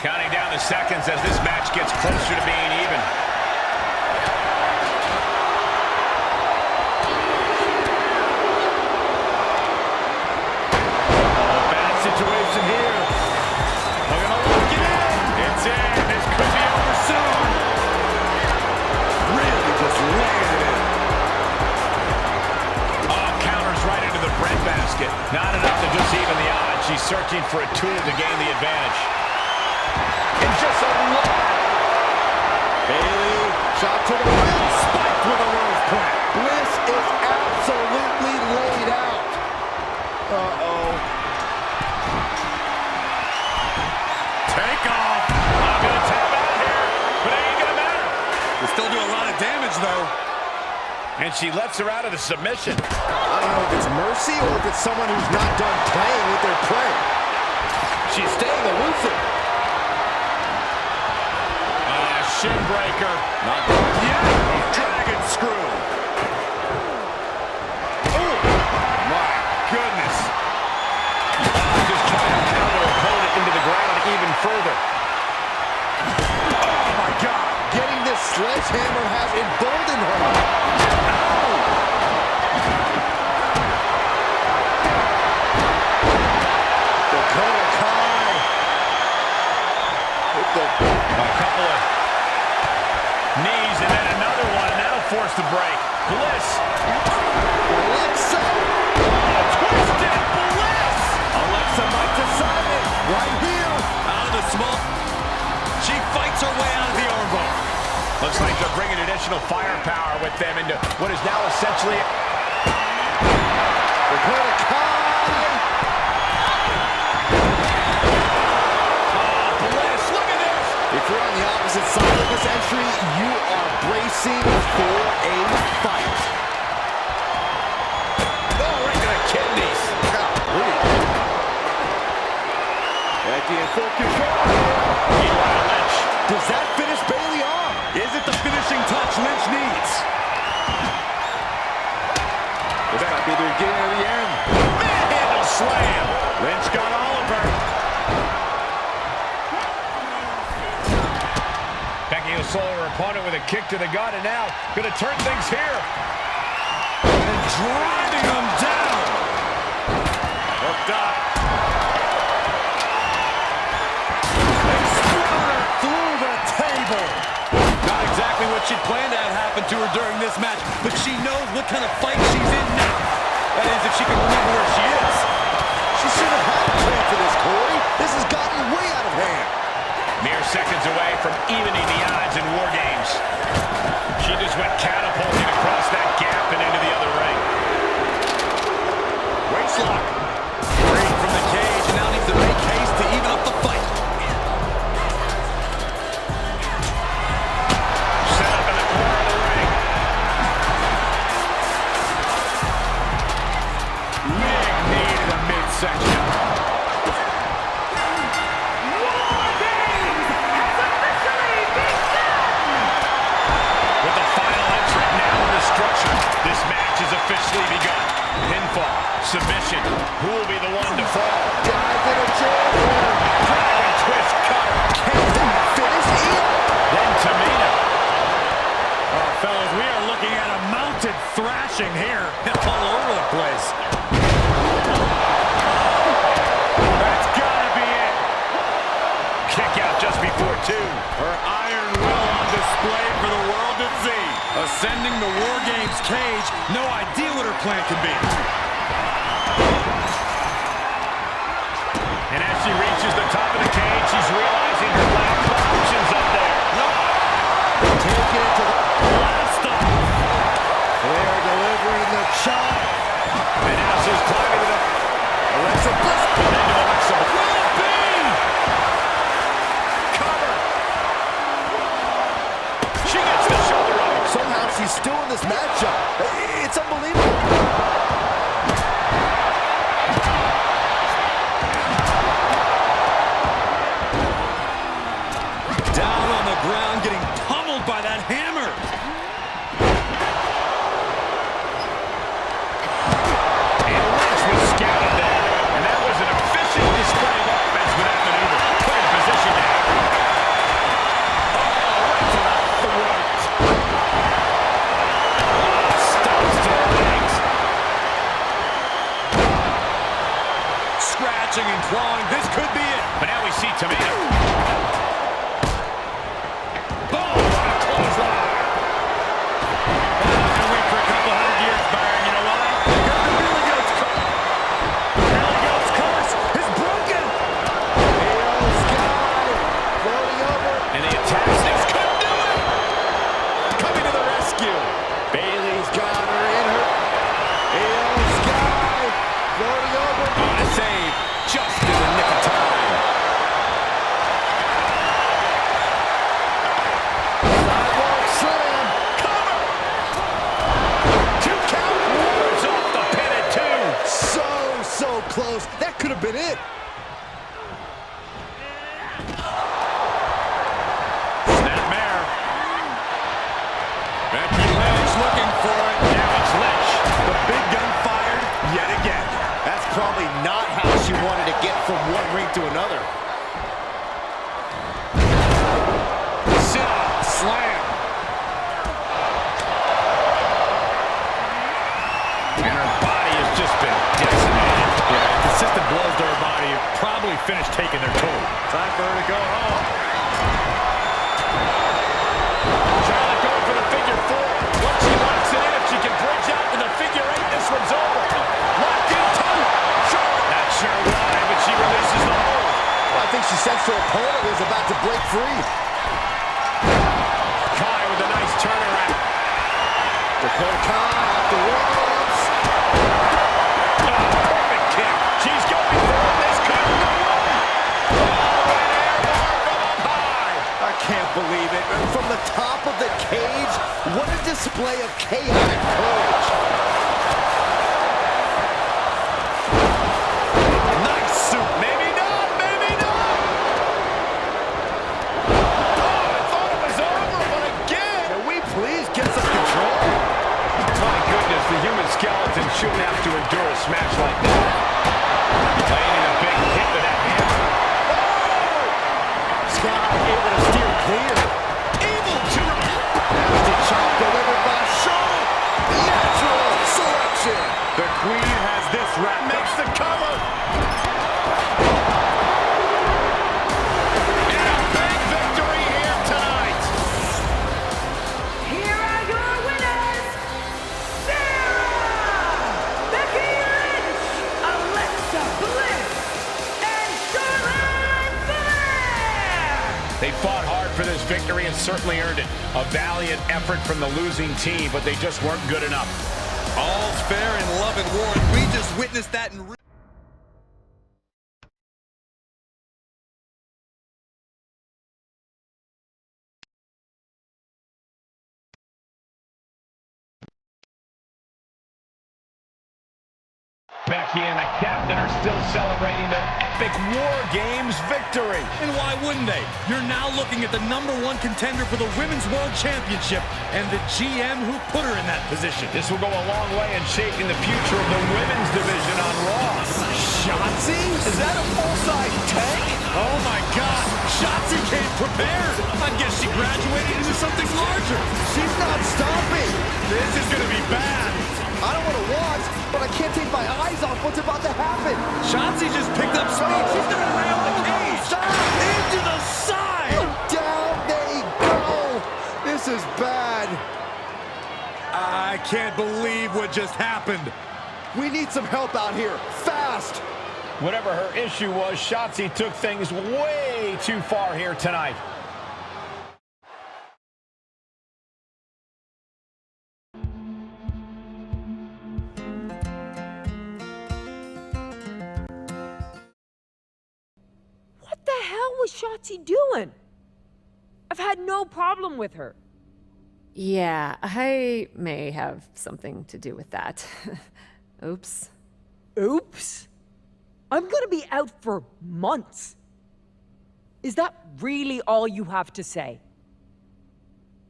Counting down the seconds as this match gets closer to being even. Bad situation here. They're gonna lock it in. It's in. This could be over soon. Really just laying it in. Oh, counters right into the breadbasket. Not enough to just even the odds. She's searching for a tool to gain the advantage. And just a look. Bailey, shot to the rim. Spiked with a rose plant. Bliss is absolutely laid out. Uh-oh. Take off. I'm going to tap out here, but it ain't going to matter. They still do a lot of damage, though. And she lets her out of the submission. I don't know if it's mercy or if it's someone who's not done playing with their prey. She's staying elusive. Shin breaker. Not done yet. Dragon screw. Oh, my goodness. Just trying to pound her opponent into the ground even further. Oh, my God. Getting this sledgehammer has emboldened her. Dakota Kai. With a couple of knees and then another one, and that'll force the break. Bliss. Alexa. Twisted Bliss. Alexa might decide it right here. Out of the small. She fights her way out of the armbar. Looks like they're bringing additional firepower with them into what is now essentially Dakota Kai. Oh, Bliss, look at this. If you're on the opposite side of this entry, you are bracing for a fight. Oh, right to the kidneys. Becky in full control. Meanwhile, Lynch. Does that finish Bailey off? Is it the finishing touch Lynch needs? This might be the beginning of the end. Manhandle slam. Lynch got all of her. Becky will solo her opponent with a kick to the gut, and now going to turn things here. And driving them down. Hooked up. Exploder through the table. Not exactly what she'd planned to have happen to her during this match, but she knows what kind of fight she's in now. That is, if she can remember where she is. She should have had a plan for this, Corey. This has gotten way out of hand. Mere seconds away from evening the odds in Wargames. She just went catapulting across that gap and into the other ring. Waistlock. Freed from the cage and now needs to make haste to even up the fight. midsection. Wargames has officially begun! With the final entrant now in the structure, this match has officially begun. Pinfall, submission, who will be the one to fall? Dive in a chair here. Dragon twist cutter. Can that finish here? Then Tamina. Oh, fellas, we are looking at a mounted thrashing here all over the place. That's gotta be it. Kick out just before 2. Her iron will on display for the world to see. Ascending the Wargames cage, no idea what her plan can be. And as she reaches the top of the cage, she's realizing her lack of options up there. Take it to the Blast off. Flair delivering the chop. And now she's climbing to the... Alexa Bliss. Into Alexa Bliss. Will it be? Cover. She gets the shoulder up. Somehow she's still in this matchup. It's unbelievable. Down on the ground, getting pummeled by that hammer. And Lynch was scouted there. And that was an efficient display of offense with that maneuver. Put in position now. Oh, right to the throat. Stops to the legs. Scratching and clawing, this could be it. But now we see Tamina. Boom! What a clothesline. Gonna wait for a couple hundred years, Byron. You know why? Because the Billy Goat's curse is broken. Io Sky floating over. And the attack sticks couldn't do it. Coming to the rescue. Bailey's got her in her. Io Sky floating over. On a save, just in the nick of time. Sidewalk slam. Cover. 2 count. Wards off the pin at 2. So close. That could have been it. Snapmare. Becky Lynch looking for it. Now it's Lynch. The big gun fired yet again. That's probably not how she wanted to get from one ring to another. Sit-up, slam. And her body has just been decimated. Yeah, consistent blows to her body have probably finished taking their toll. Time for her to go home. Charlotte going for the figure 4. Once she locks it in, if she can bridge out to the figure 8, this one's over. Locked in toe. Charlotte. Not sure why, but she releases the hold. Well, I think she sensed her opponent was about to break free. Kai with a nice turnaround. Dakota Kai off the ropes. Oh, perfect kick. She's going for it. This could go wrong. Oh, an airbar from up high. I can't believe it. From the top of the cage, what a display of chaotic courage. Nice soup. Maybe not. Maybe not. Oh, I thought it was over, but again. Can we please get some control? My goodness, the human skeleton shouldn't have to endure a smash like that. Laying in a big hit to that hammer. Sky able to steer clear. Evil to Nasty chop delivered by Charlotte. Natural selection. The Queen has this wrapped makes up. the cover. And a big victory here tonight. Here are your winners, Sarah, Becky Lynch, Alexa Bliss, and Charlotte Flair! They fought hard for this victory and certainly earned it. A valiant effort from the losing team, but they just weren't good enough. All's fair in love and war, and we just witnessed that in Becky and the captain are still celebrating their epic War Games victory. And why wouldn't they? You're now looking at the #1 contender for the Women's World Championship and the GM who put her in that position. This will go a long way in shaping the future of the women's division on Raw. Shotzi? Is that a full-size tank? Oh my God! Shotzi came prepared! I guess she graduated into something larger! She's not stopping! This is gonna be bad! I don't want to watch, but I can't take my eyes off what's about to happen. Shotzi just picked up speed. She's gonna rail the cage! Stop! Into the side! Down they go! This is bad. I can't believe what just happened. We need some help out here, fast! Whatever her issue was, Shotzi took things way too far here tonight. What the hell was Shotzi doing? I've had no problem with her. Yeah, I may have something to do with that. Oops. Oops. I'm gonna be out for months. Is that really all you have to say?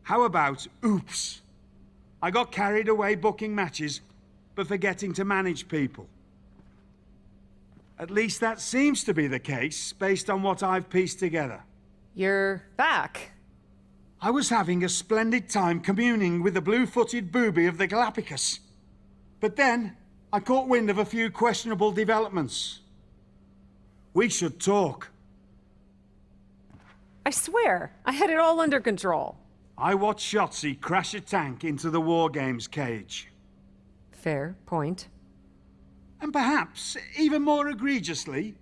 How about oops? I got carried away booking matches, but forgetting to manage people. At least that seems to be the case, based on what I've pieced together. You're back. I was having a splendid time communing with the blue-footed booby of the Galapagos. But then, I caught wind of a few questionable developments. We should talk. I swear, I had it all under control. I watched Shotzi crash a tank into the Wargames cage. Fair point. And perhaps, even more egregiously,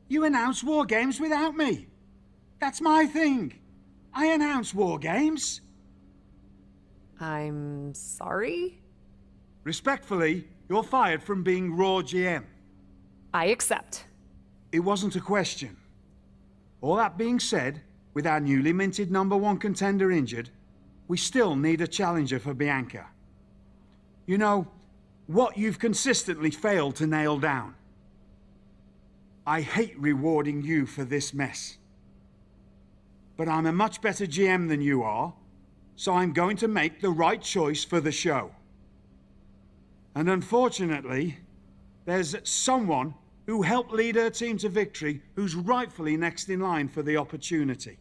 you announced Wargames without me. That's my thing. I announce Wargames. I'm sorry? Respectfully, you're fired from being Raw GM. I accept. It wasn't a question. All that being said, with our newly minted #1 contender injured, we still need a challenger for Bianca. You know, what you've consistently failed to nail down. I hate rewarding you for this mess. But I'm a much better GM than you are, so I'm going to make the right choice for the show. And unfortunately, there's someone who helped lead her team to victory who's rightfully next in line for the opportunity.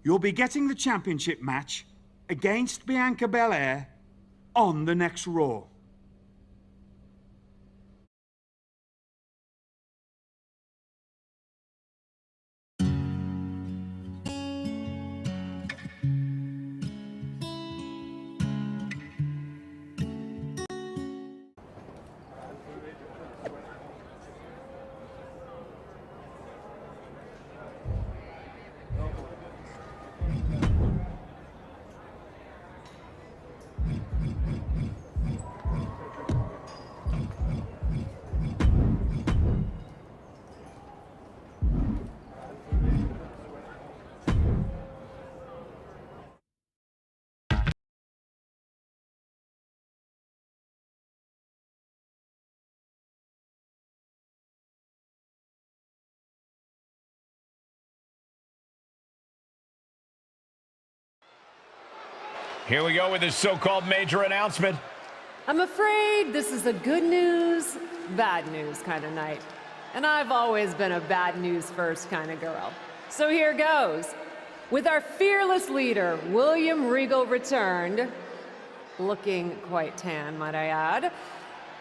You'll be getting the championship match against Bianca Belair on the next Raw. Here we go with this so-called major announcement. I'm afraid this is a good news, bad news kind of night. And I've always been a bad news first kind of girl. So here goes. With our fearless leader, William Regal returned, looking quite tan, might I add,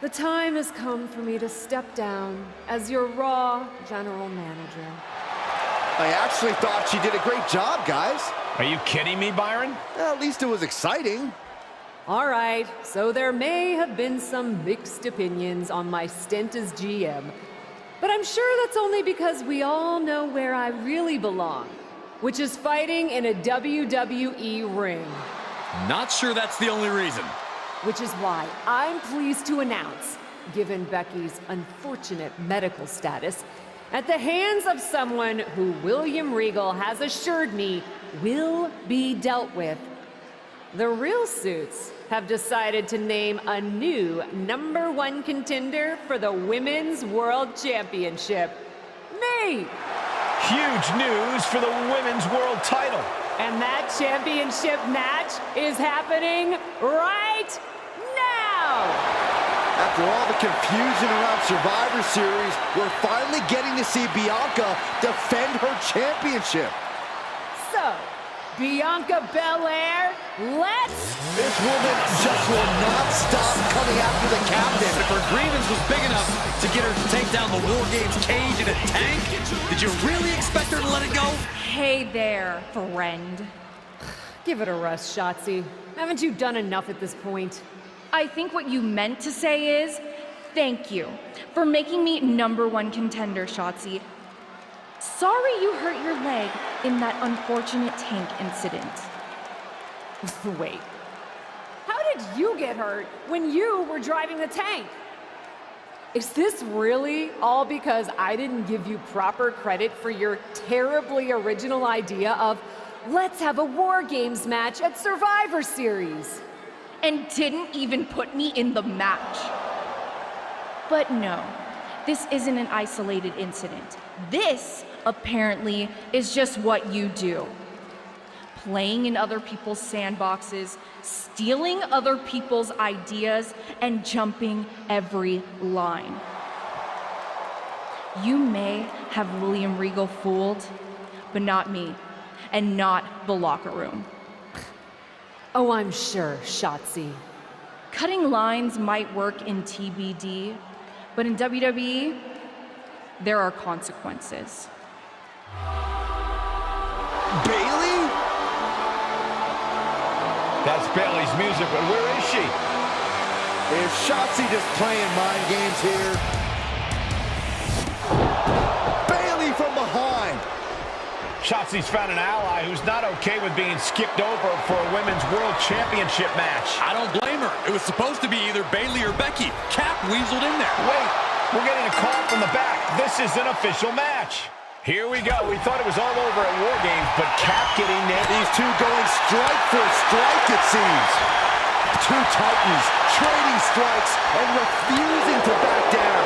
the time has come for me to step down as your Raw General Manager. I actually thought she did a great job, guys. Are you kidding me, Byron? At least it was exciting. All right, so there may have been some mixed opinions on my stint as GM, but I'm sure that's only because we all know where I really belong, which is fighting in a WWE ring. Not sure that's the only reason. Which is why I'm pleased to announce, given Becky's unfortunate medical status, at the hands of someone who William Regal has assured me will be dealt with, The real suits have decided to name a new #1 contender for the Women's World Championship. Me! Huge news for the Women's World title. And that championship match is happening right now! After all the confusion around Survivor Series, we're finally getting to see Bianca defend her championship. So, Bianca Belair, let's... This woman just will not stop coming after the captain. If her grievance was big enough to get her to take down the Wargames cage in a tank, did you really expect her to let it go? Hey there, friend. Give it a rest, Shotzi. Haven't you done enough at this point? I think what you meant to say is, thank you for making me #1 contender, Shotzi. Sorry you hurt your leg in that unfortunate tank incident. Wait. How did you get hurt when you were driving the tank? Is this really all because I didn't give you proper credit for your terribly original idea of, let's have a War Games match at Survivor Series? And didn't even put me in the match. But no, this isn't an isolated incident. This, apparently, is just what you do. Playing in other people's sandboxes, stealing other people's ideas, and jumping every line. You may have William Regal fooled, but not me, and not the locker room. Oh, I'm sure, Shotzi. Cutting lines might work in TBD, but in WWE, there are consequences. Bayley? That's Bayley's music, but where is she? Is Shotzi just playing mind games here? Bayley from behind. Shotzi's found an ally who's not okay with being skipped over for a Women's World Championship match. I don't blame her. It was supposed to be either Bayley or Becky. Cap weaseled in there. Wait, we're getting a call from the back. This is an official match. Here we go. We thought it was all over at War Games, but Cap getting there. These two going strike for strike, it seems. Two titans trading strikes and refusing to back down.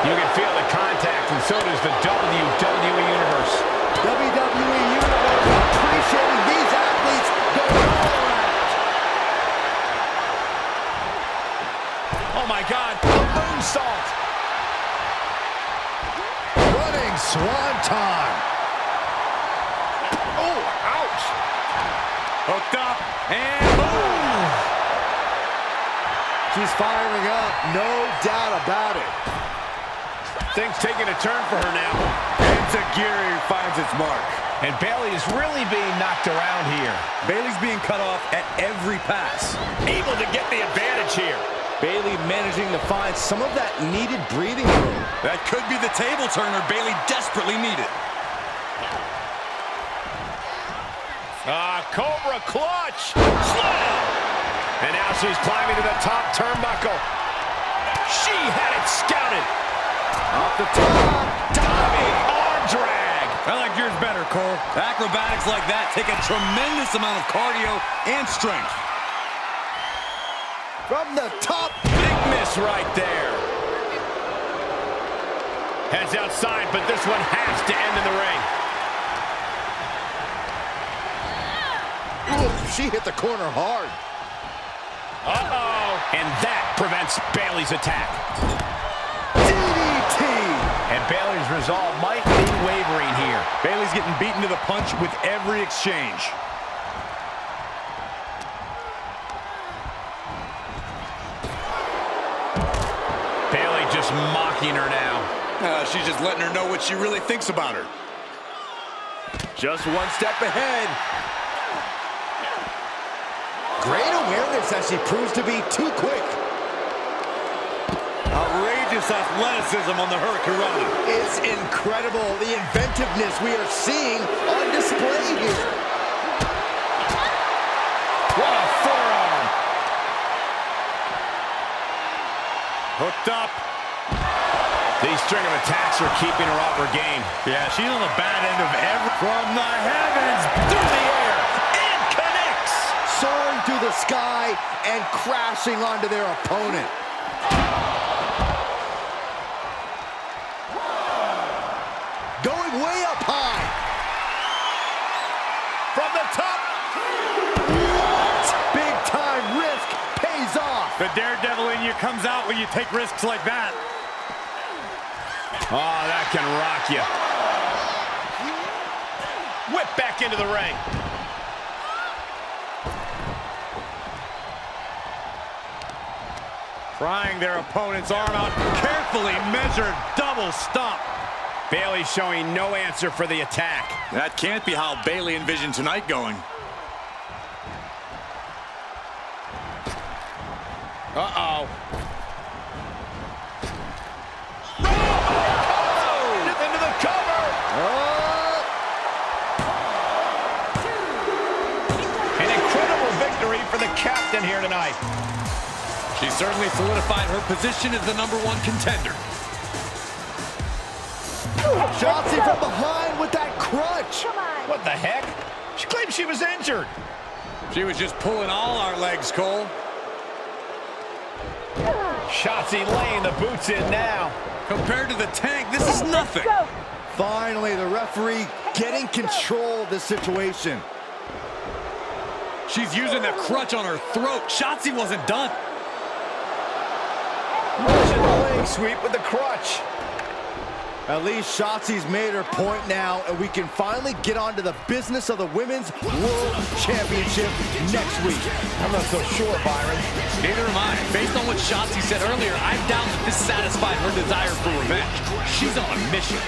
You can feel the contact, and so does the WWE Universe. WWE Universe appreciating these athletes going all out. Oh my God, a moonsault. Running swanton. Oh, ouch. Hooked up, and boom! She's firing up, no doubt about it. Things taking a turn for her now. Enziguri finds its mark. And Bayley is really being knocked around here. Bayley's being cut off at every pass. Able to get the advantage here. Bayley managing to find some of that needed breathing room. That could be the table turner Bayley desperately needed. Cobra clutch. Slam. And now she's climbing to the top turnbuckle. She had it scouted. Off the top. Diving arm drag. I like yours better, Cole. Acrobatics like that take a tremendous amount of cardio and strength. From the top. Big miss right there. Heads outside, but this one has to end in the ring. Ooh, she hit the corner hard. Uh-oh. And that prevents Bayley's attack. DDT. And Bayley's resolve might be wavering here. Bayley's getting beaten to the punch with every exchange. Bayley just mocking her now. She's just letting her know what she really thinks about her. Just one step ahead. Great awareness as she proves to be too quick. Outrageous athleticism on the Hurricanrana. It's incredible the inventiveness we are seeing on display here. What a forearm. Hooked up. These string of attacks are keeping her off her game. Yeah, she's on the bad end of every... From the heavens, through the air, and connects. soaring through the sky and crashing onto their opponent. Going way up high. From the top. What? Big time risk pays off. The daredevil in you comes out when you take risks like that. Oh, that can rock you. Whip back into the ring. Prying their opponent's arm out. Carefully measured double stomp. Bayley showing no answer for the attack. That can't be how Bayley envisioned tonight going. Uh-oh. Into the cover. An incredible victory for the captain here tonight. She certainly solidified her position as the #1 contender. Shotzi from behind with that crutch. What the heck? She claimed she was injured. She was just pulling all our legs, Cole. Shotzi laying the boots in now. Compared to the Tank, this is nothing. Finally, the referee getting control of the situation. She's using the crutch on her throat. Shotzi wasn't done. Russian leg sweep with the crutch. At least Shotzi's made her point now, and we can finally get on to the business of the Women's World Championship next week. I'm not so sure, Byron. Neither am I. Based on what Shotzi said earlier, I doubt that this satisfied her desire for revenge. She's on a mission.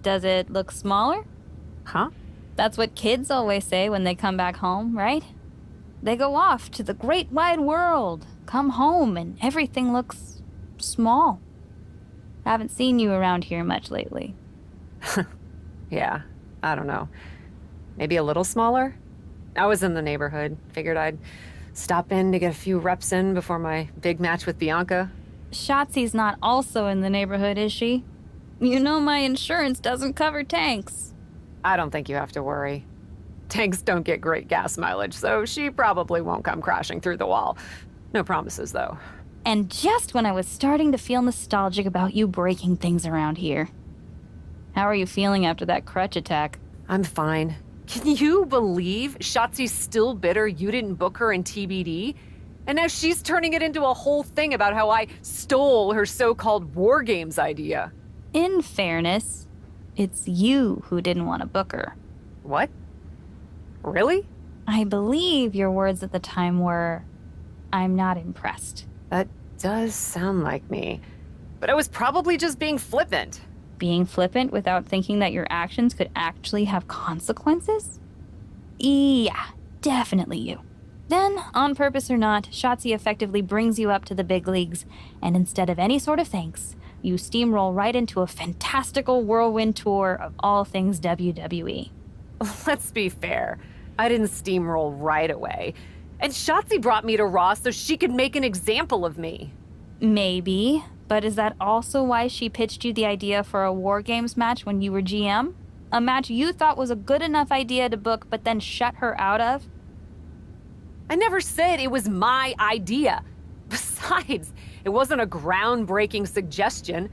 Does it look smaller? Huh? That's what kids always say when they come back home, right? They go off to the great wide world, come home, and everything looks small. Haven't seen you around here much lately. Yeah, I don't know. Maybe a little smaller? I was in the neighborhood. Figured I'd stop in to get a few reps in before my big match with Bianca. Shotzi's not also in the neighborhood, is she? You know my insurance doesn't cover tanks. I don't think you have to worry. Tanks don't get great gas mileage, so she probably won't come crashing through the wall. No promises, though. And just when I was starting to feel nostalgic about you breaking things around here. How are you feeling after that crutch attack? I'm fine. Can you believe Shotzi's still bitter you didn't book her in TBD? And now she's turning it into a whole thing about how I stole her so-called Wargames idea. In fairness, it's you who didn't want to book her. What? Really? I believe your words at the time were, "I'm not impressed." That does sound like me. But I was probably just being flippant. Being flippant without thinking that your actions could actually have consequences? Yeah, definitely you. Then, on purpose or not, Shotzi effectively brings you up to the big leagues, and instead of any sort of thanks, you steamroll right into a fantastical whirlwind tour of all things WWE. Let's be fair. I didn't steamroll right away. And Shotzi brought me to Raw so she could make an example of me. Maybe, but is that also why she pitched you the idea for a Wargames match when you were GM? A match you thought was a good enough idea to book but then shut her out of? I never said it was my idea. Besides, it wasn't a groundbreaking suggestion,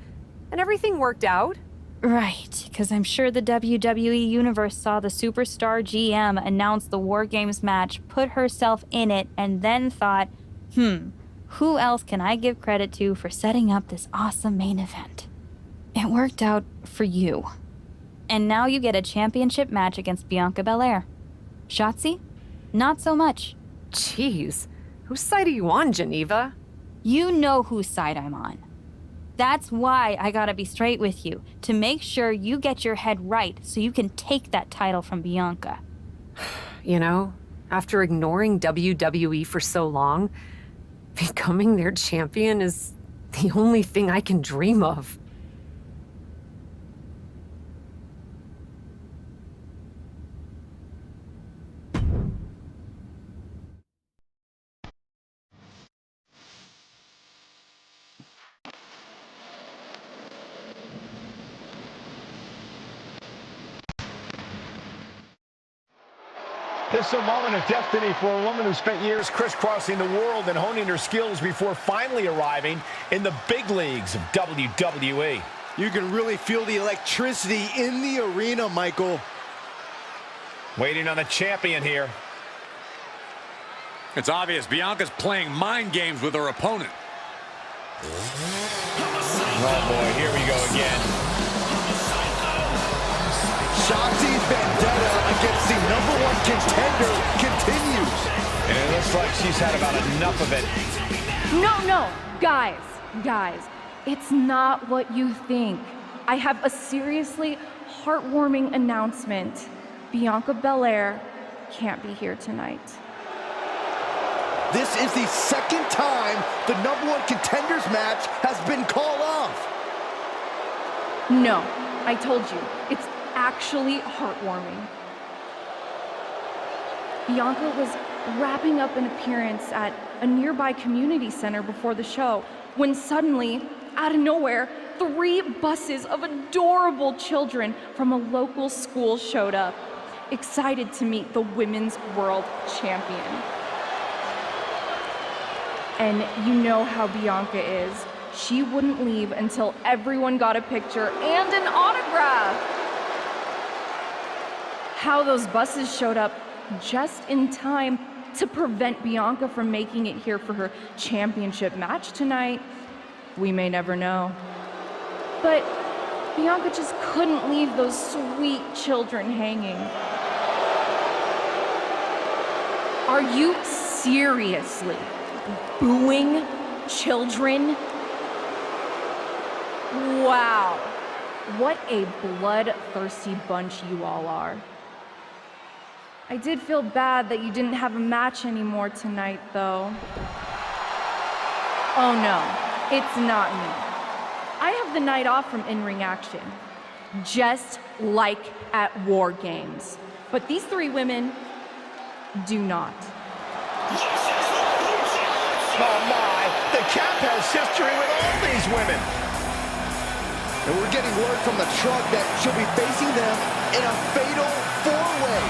and everything worked out. Right, because I'm sure the WWE Universe saw the superstar GM announce the Wargames match, put herself in it, and then thought, who else can I give credit to for setting up this awesome main event? It worked out for you. And now you get a championship match against Bianca Belair. Shotzi? Not so much. Jeez, whose side are you on, Geneva? You know whose side I'm on. That's why I gotta be straight with you, to make sure you get your head right so you can take that title from Bianca. You know, after ignoring WWE for so long, becoming their champion is the only thing I can dream of. This is a moment of destiny for a woman who spent years crisscrossing the world and honing her skills before finally arriving in the big leagues of WWE. You can really feel the electricity in the arena, Michael. Waiting on the champion here. It's obvious Bianca's playing mind games with her opponent. Oh boy, here we go again. Shotzi's vendetta against the #1 contender continues. And it looks like she's had about enough of it. No, guys, it's not what you think. I have a seriously heartwarming announcement. Bianca Belair can't be here tonight. This is the second time the #1 contenders match has been called off. No, I told you, it's actually heartwarming. Bianca was wrapping up an appearance at a nearby community center before the show when suddenly, out of nowhere, 3 buses of adorable children from a local school showed up, excited to meet the Women's World Champion. And you know how Bianca is. She wouldn't leave until everyone got a picture and an autograph. How those buses showed up just in time to prevent Bianca from making it here for her championship match tonight, we may never know. But Bianca just couldn't leave those sweet children hanging. Are you seriously booing children? Wow, what a bloodthirsty bunch you all are. I did feel bad that you didn't have a match anymore tonight, though. Oh no, it's not me. I have the night off from in-ring action, just like at Wargames. But these 3 women do not. Oh my, the Cap has history with all these women. And we're getting word from the truck that she'll be facing them in a fatal 4-way.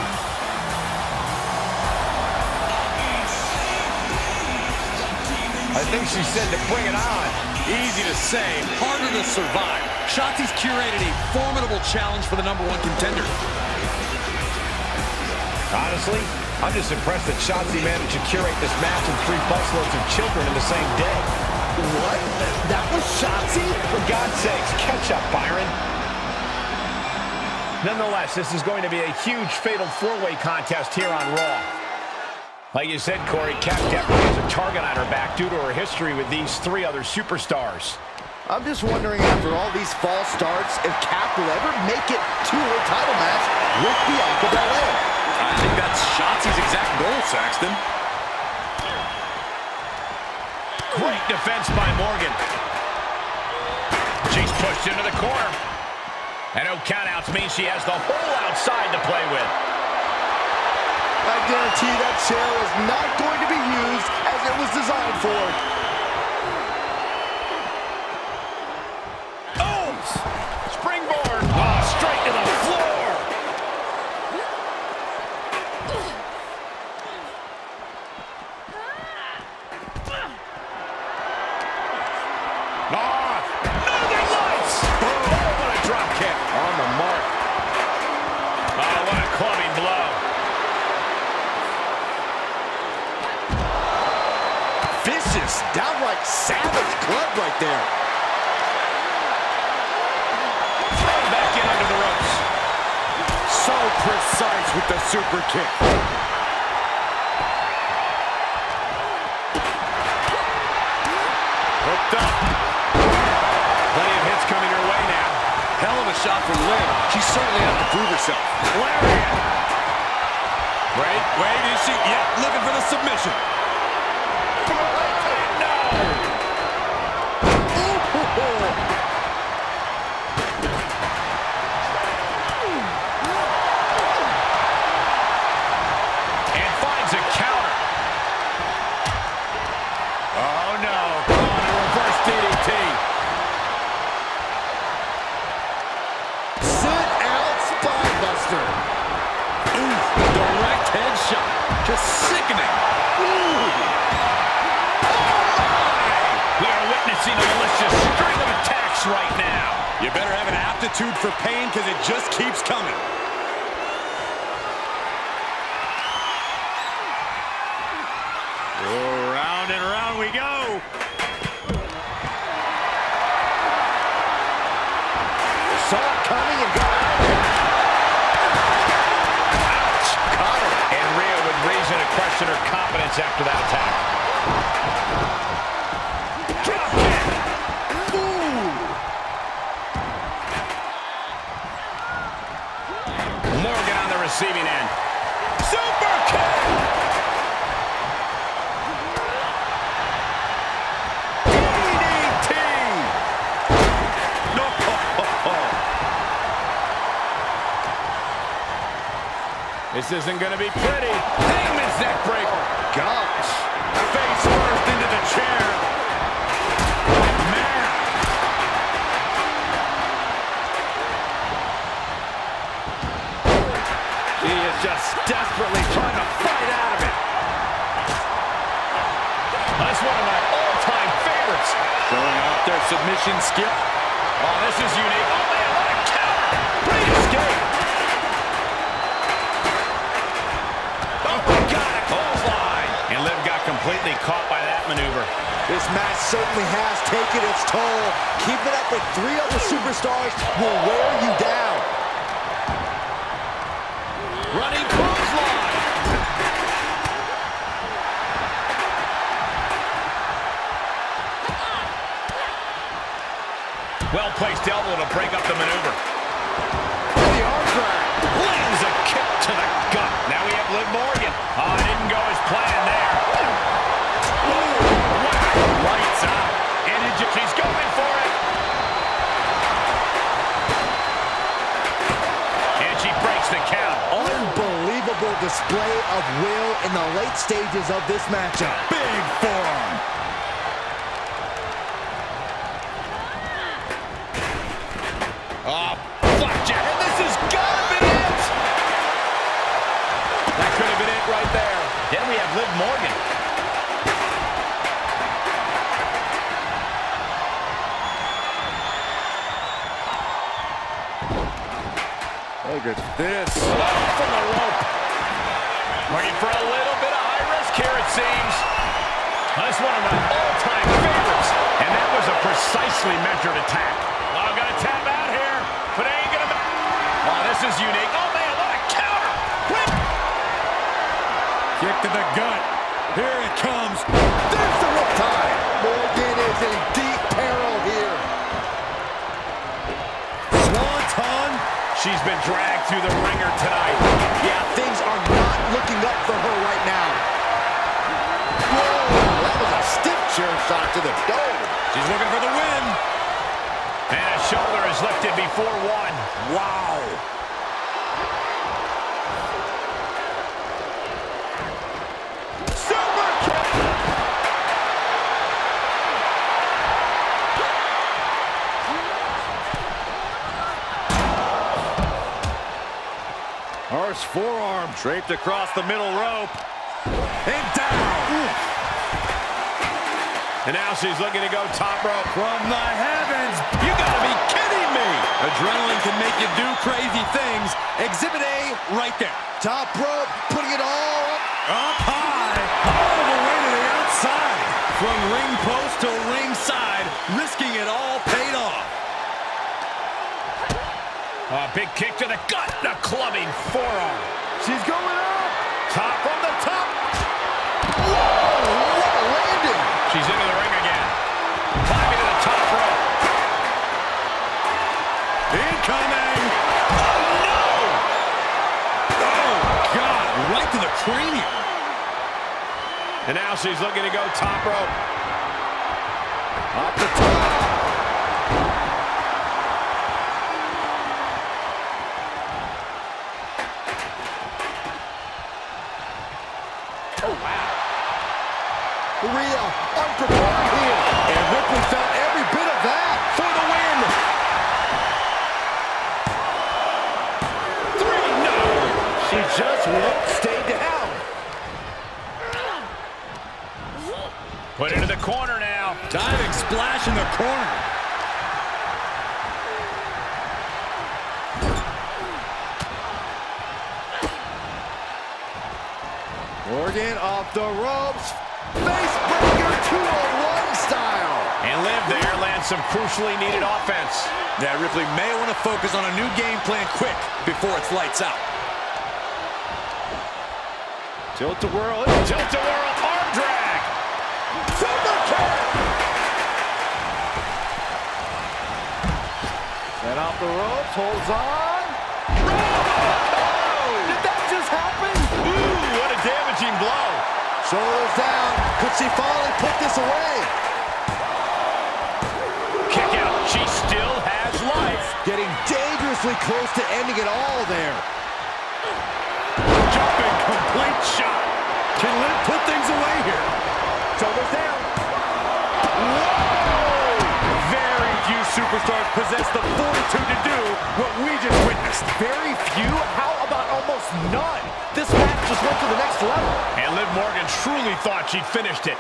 I think she said to bring it on. Easy to say, harder to survive. Shotzi's curated a formidable challenge for the #1 contender. Honestly, I'm just impressed that Shotzi managed to curate this match with 3 busloads of children in the same day. What? That was Shotzi? For God's sakes, catch up, Byron. Nonetheless, this is going to be a huge fatal 4-way contest here on Raw. Like you said, Corey, Cap definitely has a target on her back due to her history with these 3 other superstars. I'm just wondering, after all these false starts, if Cap will ever make it to her title match with Bianca Belair. I think that's Shotzi's exact goal, Saxton. Great defense by Morgan. She's pushed into the corner. And no countouts means she has the whole outside to play with. I guarantee that chair is not going to be used as it was designed for. Oops! Springboard! Oh, straight to the floor! Northern Lights! Oh, what a drop kick. On the mark. Oh, what a clubbing blow. Vicious, downright savage club right there. Thrown back in under the ropes. So precise with the super kick. Hooked up. Plenty of hits coming her way now. Hell of a shot from Liv. She certainly has to prove herself. Lariat. Wait, is she? Yep, looking for the submission. No. And finds a counter. Oh, no. On a reverse DDT. Sit out spinebuster. Ooh, direct headshot. Just sickening. Ooh. We are witnessing a malicious string of attacks right now. You better have an aptitude for pain because it just keeps coming. Oh, round and round we go. Saw it coming and got out. Ouch. Caught her. And Rhea with reason to question her confidence after that attack. Drop kick. Morgan on the receiving end. Super kick. DDT. No. This isn't going to be pretty. Hangman's neck breaker. Gosh. Face first into the chair. Man. He is just desperately trying to fight out of it. That's one of my all-time favorites. Showing off their submission skill. Oh, this is unique. Oh, man, what a counter. Great escape. Oh, my God, a clothesline. And Liv got completely caught by that maneuver. This match certainly has taken its toll. Keeping up with three other superstars will wear you down. Running clothesline. Well-placed elbow to break up the maneuver. The arm drag. Lands a kick to the gut. Now we have Liv Morgan. Oh, it didn't go as planned there. Ooh, wow. Lights out. And she's going for it. And she breaks the count. Unbelievable display of will in the late stages of this matchup. Big forearm. Oh, flapjack. And this has got to be it. That could have been it right there. Then we have Liv Morgan. Look at this. From the rope. Looking for a little bit of high risk here, it seems. That's one of my all-time favorites. And that was a precisely measured attack. Oh, gonna tap out here, but it ain't gonna matter. Oh, this is unique. Oh, man, what a counter. Quick. Kick to the gut. Here it comes. There's the riptide. Morgan is in deep peril here. Swanton. She's been dragged through the ringer tonight. Yeah, things are not looking up for her right now. Whoa, that was a stiff chair shot to the dome. She's looking for the win. And a shoulder is lifted before one. Wow. Super kick. Harsh forearm draped across the middle rope. And down. Ooh. And now she's looking to go top rope. From the heavens. You gotta be kidding me. Adrenaline can make you do crazy things. Exhibit A right there. Top rope, putting it all up. Up high. All the way to the outside. From ring post to ringside. Risking it all paid off. A big kick to the gut, the clubbing forearm. She's going up. Top from the top. Whoa, what a landing. She's into the ring again. Climbing to the top rope. Incoming. Oh, no. Oh, God, right to the cranium. And now she's looking to go top rope. Off the top. Oh, wow. Rhea unprepared here. And Ripley felt every bit of that for the win. 3, no. She just won't stay down. Put into the corner now. Diving splash in the corner. Morgan off the ropes. Face breaker 201 style. And Liv there lands some crucially needed offense. Yeah, Ripley may want to focus on a new game plan quick before it's lights out. Tilt-a-whirl, tilt-a-whirl, arm drag. Super kick. Set off the ropes, holds on. Oh! Did that just happen? Ooh, what a damaging blow. Shoulders down. Could she finally put this away? Kick out. She still has life. Getting dangerously close to ending it all there. Jumping complete shot. Can Liv put things away here? Shoulders down. Whoa! Very few superstars possess the fortitude to do what we just witnessed. Very few? How about almost none? This match just went to the next level. And Liv Morgan truly thought she'd finished it.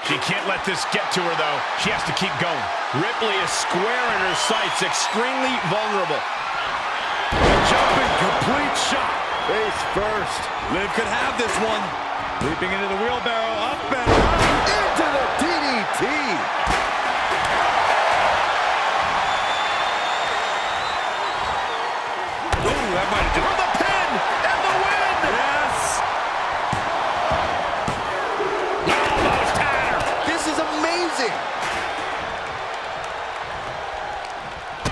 She can't let this get to her, though. She has to keep going. Ripley is square in her sights, extremely vulnerable. Jumping complete shot. Face first. Liv could have this one. Leaping into the wheelbarrow, up and up. Into the DDT. Ooh, that might have done The pin and the win! Yes! Almost had her. This is amazing.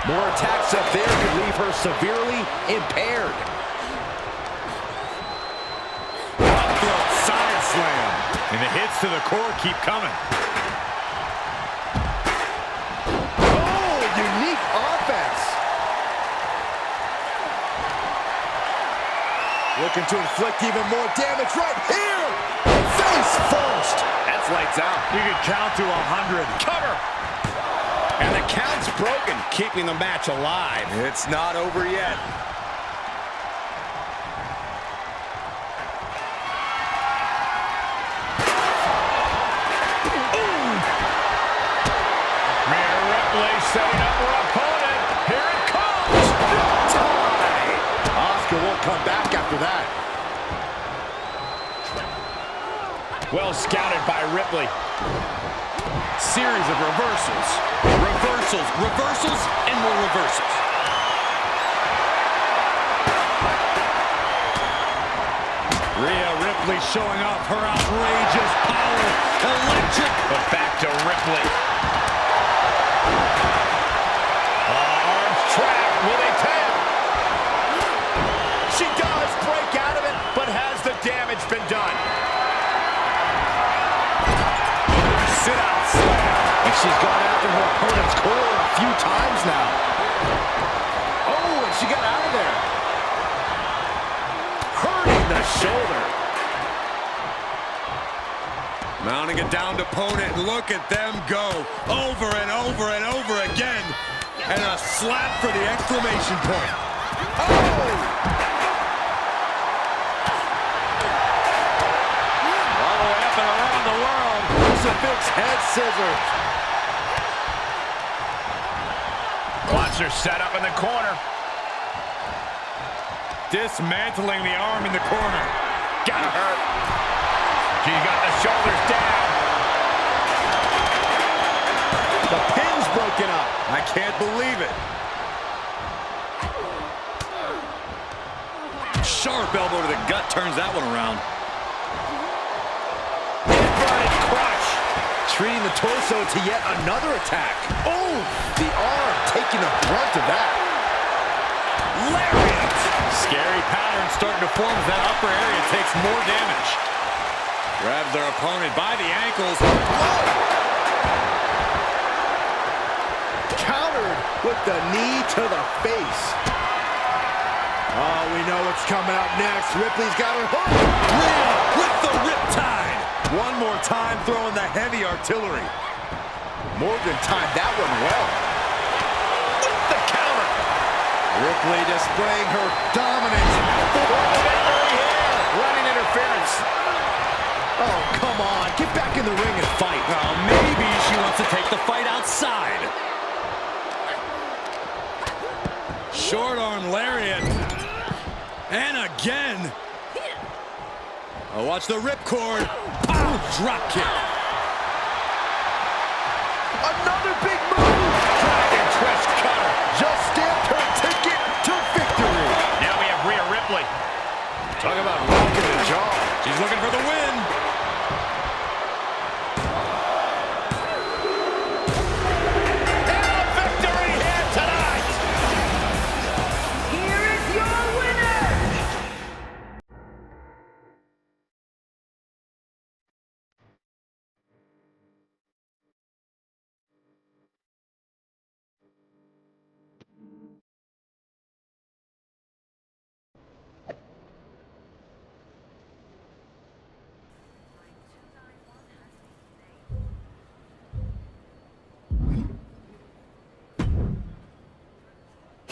More attacks up there could leave her severely impaired. Cutthroat side slam. And the hits to the core keep coming. Oh, unique offense. Looking to inflict even more damage right here. Face first. That's lights out. You could count to 100. Cover. And the count's broken, keeping the match alive. It's not over yet. Setting up her opponent. Here it comes. Tie. Asuka won't come back after that. Well scouted by Ripley. Series of reversals. Reversals, reversals, and more reversals. Rhea Ripley showing off her outrageous power. Electric. But back to Ripley. Trap, will they tap? She does break out of it, but has the damage been done? Sit out slam. And she's gone after her opponent's core a few times now. Oh, and she got out of there. Hurting the shoulder. Mounting a downed opponent. Look at them go. Over and over and over again. And a slap for the exclamation point. Oh! All the way up and around the world. Crucifix head scissors. Watch her set up in the corner. Dismantling the arm in the corner. Got her. She got the shoulders down. The pin's broken up. I can't believe it. Sharp elbow to the gut turns that one around. Inverted crush. Treating the torso to yet another attack. Oh, the arm taking the brunt of that. Lariat! Scary pattern starting to form as that upper area takes more damage. Grabs their opponent by the ankles. Whoa! Countered with the knee to the face. Oh, we know what's coming up next. Ripley's got her hook. Rhea with the riptide. One more time throwing the heavy artillery. Morgan timed that one well. With the counter. Ripley displaying her dominance. Running interference. Oh, come on. Get back in the ring and fight. Well, maybe she wants to take the fight outside. Short arm lariat. And again. Oh, watch the ripcord. Oh, drop kick. Another big move. Dragon twist cutter. Just stamped her ticket to victory. Now we have Rhea Ripley. Talk about rocking the jaw. She's looking for the win. And a victory here tonight. Here is your winner.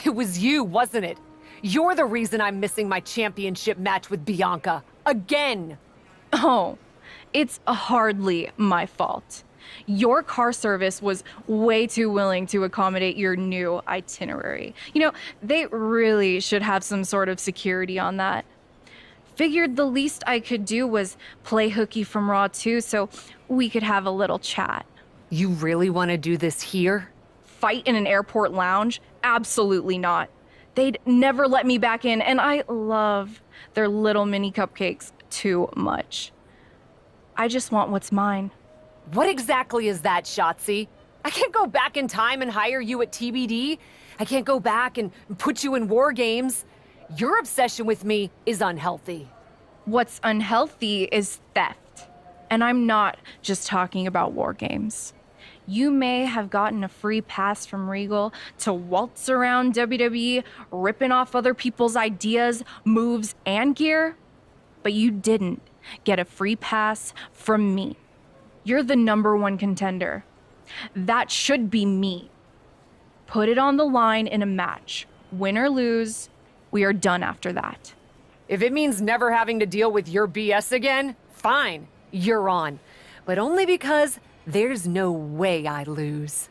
It was you, wasn't it? You're the reason I'm missing my championship match with Bianca. Again! Oh, it's hardly my fault. Your car service was way too willing to accommodate your new itinerary. You know, they really should have some sort of security on that. Figured the least I could do was play hooky from Raw 2 so we could have a little chat. You really want to do this here? Fight in an airport lounge? Absolutely not. They'd never let me back in, and I love their little mini cupcakes too much. I just want what's mine. What exactly is that, Shotzi? I can't go back in time and hire you at TBD. I can't go back and put you in Wargames. Your obsession with me is unhealthy. What's unhealthy is theft. And I'm not just talking about Wargames. You may have gotten a free pass from Regal to waltz around WWE, ripping off other people's ideas, moves, and gear, but you didn't get a free pass from me. You're the #1 contender. That should be me. Put it on the line in a match. Win or lose, we are done after that. If it means never having to deal with your BS again, fine, you're on. But only because there's no way I lose.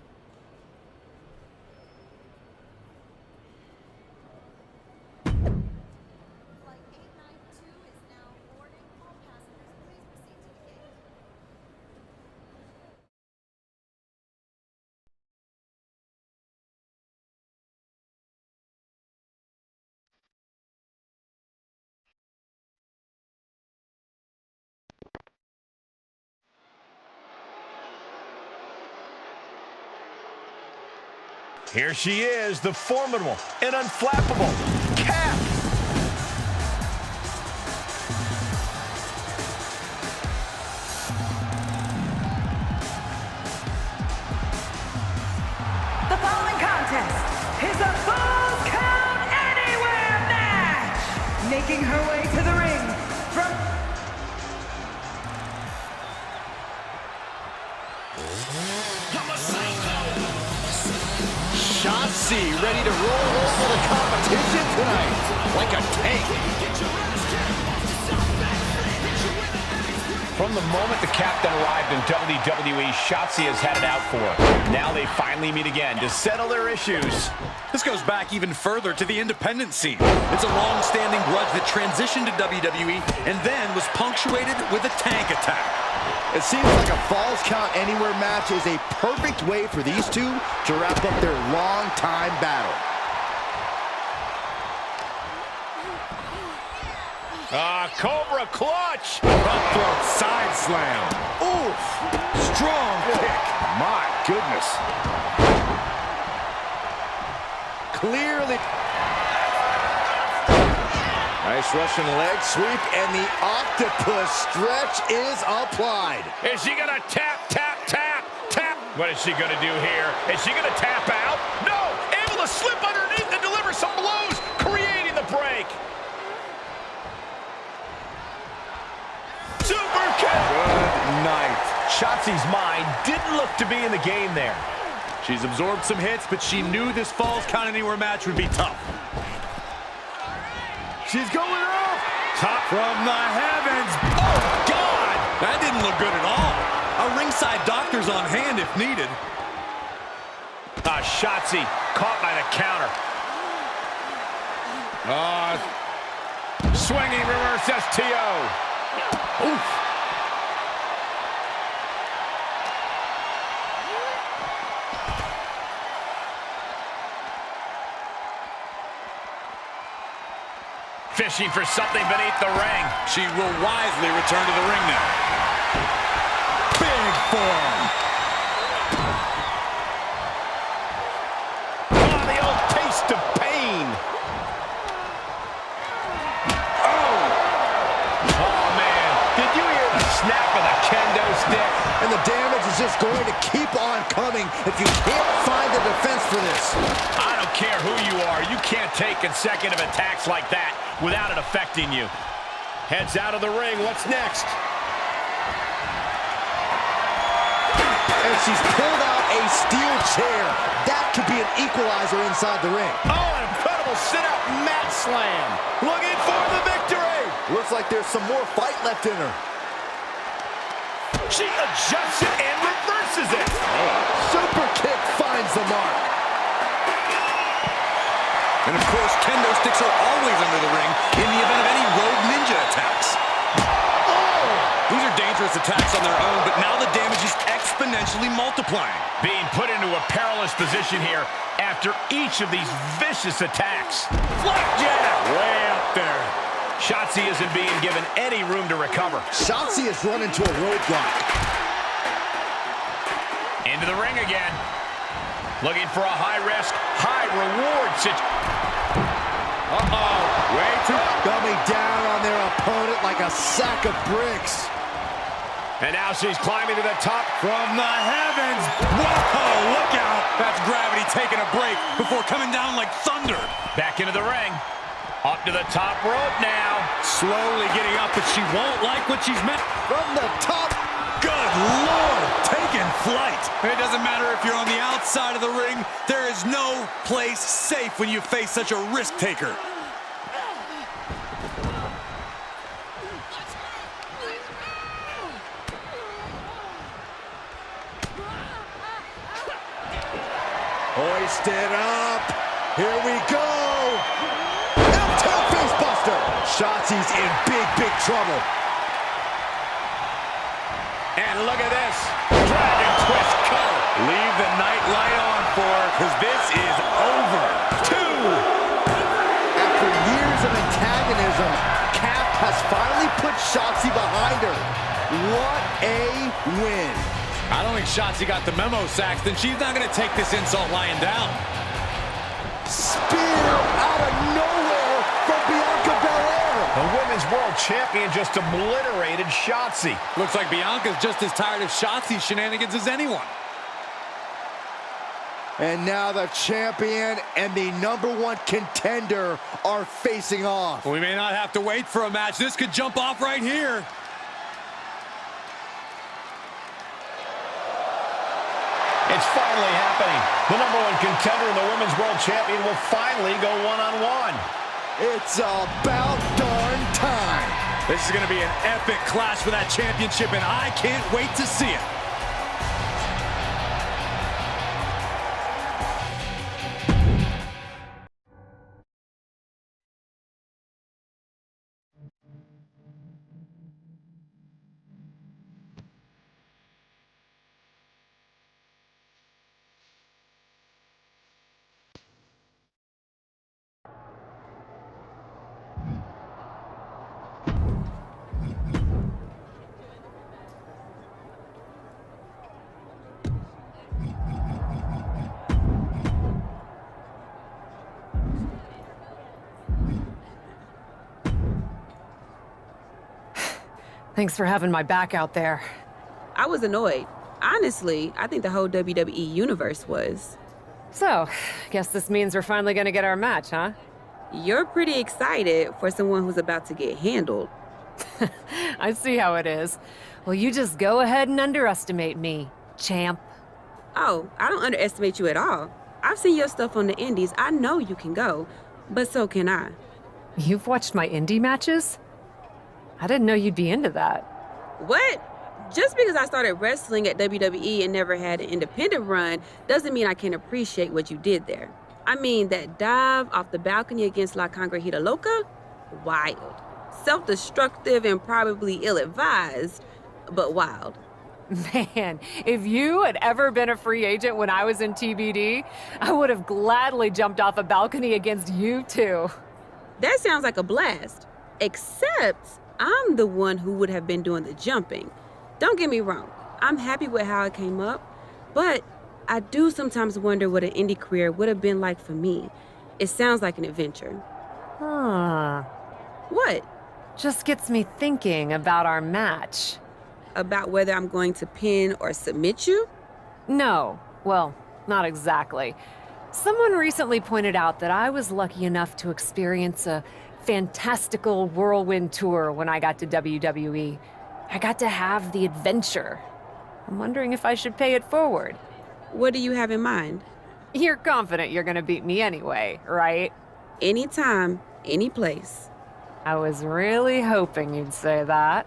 Here she is, the formidable and unflappable Cat. The following contest is a Falls Count Anywhere match. Making her way to the ring from... Shotzi ready to roll over the competition tonight like a tank. From the moment the captain arrived in WWE, Shotzi has had it out for her. Now they finally meet again to settle their issues. This goes back even further to the independent scene. It's a long-standing grudge that transitioned to WWE and then was punctuated with a tank attack. It seems like a Falls Count Anywhere match is a perfect way for these two to wrap up their long-time battle. Cobra clutch. Front throat side slam. Oof! Strong kick. My goodness. Clearly. Nice Russian leg sweep, and the octopus stretch is applied. Is she gonna tap, tap, tap, tap? What is she gonna do here? Is she gonna tap out? No! Able to slip underneath and deliver some blows, creating the break. Super kick! Good night. Shotzi's mind didn't look to be in the game there. She's absorbed some hits, but she knew this Falls Count Anywhere match would be tough. She's going up! Top From the heavens! Oh, God! That didn't look good at all. A ringside doctor's on hand if needed. Shotzi caught by the counter. Swinging reverse STO. Oof. Fishing for something beneath the ring. She will wisely return to the ring now. Big form. Oh, the old taste of pain. Oh, man. Did you hear the snap of the kendo stick? And the damage is just going to keep on coming if you can't find the defense for this. I don't care who you are. You can't take consecutive attacks like that without it affecting you. Heads out of the ring. What's next? And she's pulled out a steel chair. That could be an equalizer inside the ring. Oh, an incredible sit-out mat slam. Looking for the victory. Looks like there's some more fight left in her. She adjusts it and reverses it. Super kick finds the mark. And of course, kendo sticks are always under the ring in the event of any rogue ninja attacks. These are dangerous attacks on their own, but now the damage is exponentially multiplying. Being put into a perilous position here after each of these vicious attacks. Flapjack! Way up there. Shotzi isn't being given any room to recover. Shotzi has run into a roadblock. Into the ring again. Looking for a high-risk, high-reward situation. Way too... Coming down on their opponent like a sack of bricks. And now she's climbing to the top. From the heavens. Whoa, look out. That's gravity taking a break before coming down like thunder. Back into the ring. Up to the top rope now. Slowly getting up, but she won't like what she's met. From the top. Good Lord, taking flight. It doesn't matter if you're on the outside of the ring. There is no place safe when you face such a risk taker. Hoisted up. Here we go. F-top face buster. Shotzi's in big trouble. And look at this. Dragon twist cover. Leave the night light on for her, because this is over. 2. After years of antagonism, Cap has finally put Shotzi behind her. What a win. I don't think Shotzi got the memo, Saxton. She's not going to take this insult lying down. Spear out of nowhere from Bianca Belair. The Women's World Champion just obliterated Shotzi. Looks like Bianca's just as tired of Shotzi's shenanigans as anyone. And now the champion and the #1 contender are facing off. We may not have to wait for a match. This could jump off right here. It's finally happening. The #1 contender and the Women's World Champion will finally go one-on-one. It's about darn time. This is going to be an epic clash for that championship, and I can't wait to see it. Thanks for having my back out there. I was annoyed. Honestly, I think the whole WWE universe was. So, guess this means we're finally gonna get our match, huh? You're pretty excited for someone who's about to get handled. I see how it is. Well, you just go ahead and underestimate me, champ. Oh, I don't underestimate you at all. I've seen your stuff on the indies. I know you can go, but so can I. You've watched my indie matches? I didn't know you'd be into that. What? Just because I started wrestling at WWE and never had an independent run doesn't mean I can't appreciate what you did there. I mean, that dive off the balcony against La Congrejita Loca? Wild. Self-destructive and probably ill-advised, but wild. Man, if you had ever been a free agent when I was in TBD, I would have gladly jumped off a balcony against you too. That sounds like a blast. Except I'm the one who would have been doing the jumping. Don't get me wrong, I'm happy with how it came up, but I do sometimes wonder what an indie career would have been like for me. It sounds like an adventure. Huh. What? Just gets me thinking about our match. About whether I'm going to pin or submit you? No. Well, not exactly. Someone recently pointed out that I was lucky enough to experience a fantastical whirlwind tour when I got to WWE. I got to have the adventure. I'm wondering if I should pay it forward. What do you have in mind? You're confident you're gonna beat me anyway, right? Anytime, any place. I was really hoping you'd say that.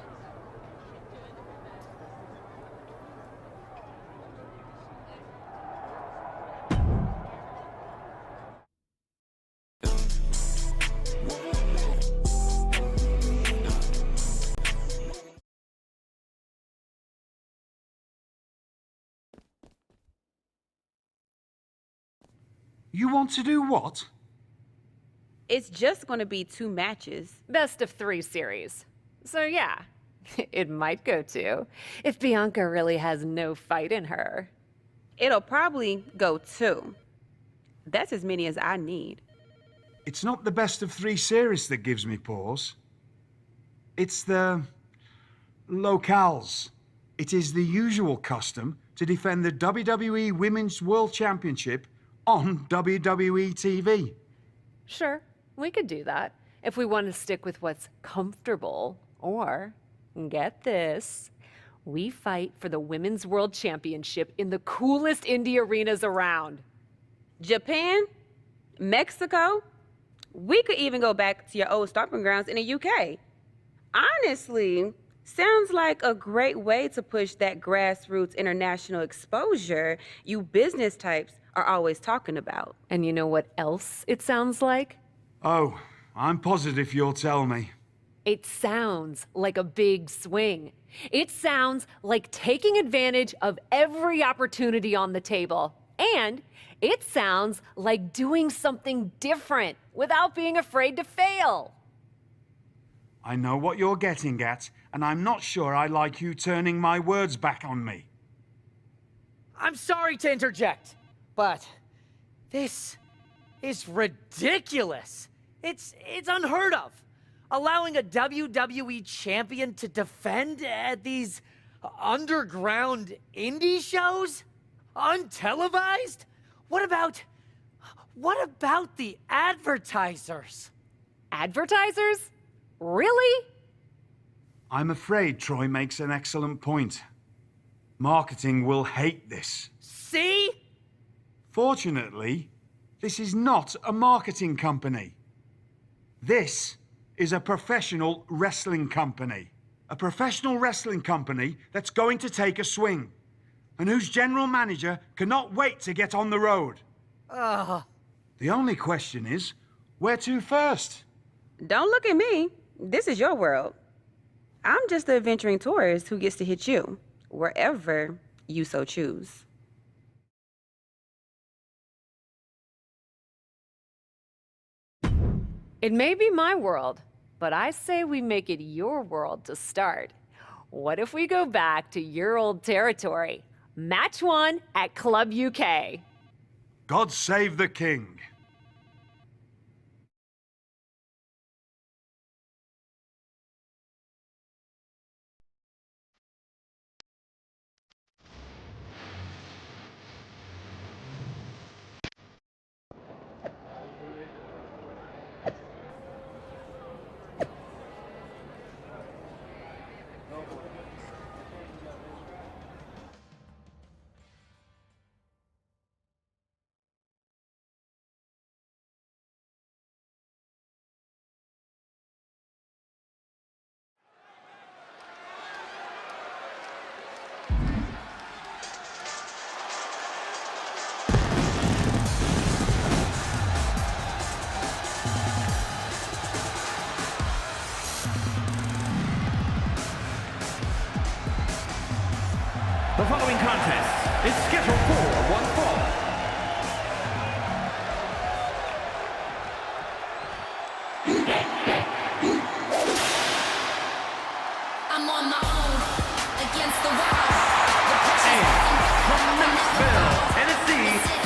You want to do what? It's just going to be 2 matches. Best of 3 series. So yeah, it might go 2, if Bianca really has no fight in her. It'll probably go 2. That's as many as I need. It's not the best of 3 series that gives me pause. It's the locales. It is the usual custom to defend the WWE Women's World Championship on WWE TV. Sure, we could do that if we want to stick with what's comfortable. Or, get this, we fight for the Women's World Championship in the coolest indie arenas around. Japan? Mexico? We could even go back to your old stomping grounds in the UK. Honestly, sounds like a great way to push that grassroots international exposure you business types are always talking about. And you know what else it sounds like? Oh, I'm positive you'll tell me. It sounds like a big swing. It sounds like taking advantage of every opportunity on the table. And it sounds like doing something different without being afraid to fail. I know what you're getting at, and I'm not sure I like you turning my words back on me. I'm sorry to interject, but this is ridiculous. It's unheard of. Allowing a WWE champion to defend at these underground indie shows? Untelevised? What about the advertisers? Advertisers? Really? I'm afraid Troy makes an excellent point. Marketing will hate this. See? Fortunately, this is not a marketing company. This is a professional wrestling company. A professional wrestling company that's going to take a swing, and whose general manager cannot wait to get on the road. The only question is, where to first? Don't look at me. This is your world. I'm just the adventuring tourist who gets to hit you, wherever you so choose. It may be my world, but I say we make it your world to start. What if we go back to your old territory? Match 1 at Club UK. God save the king. is scheduled for one fall. I'm on my own against the world. The pressure's From Knoxville, Tennessee,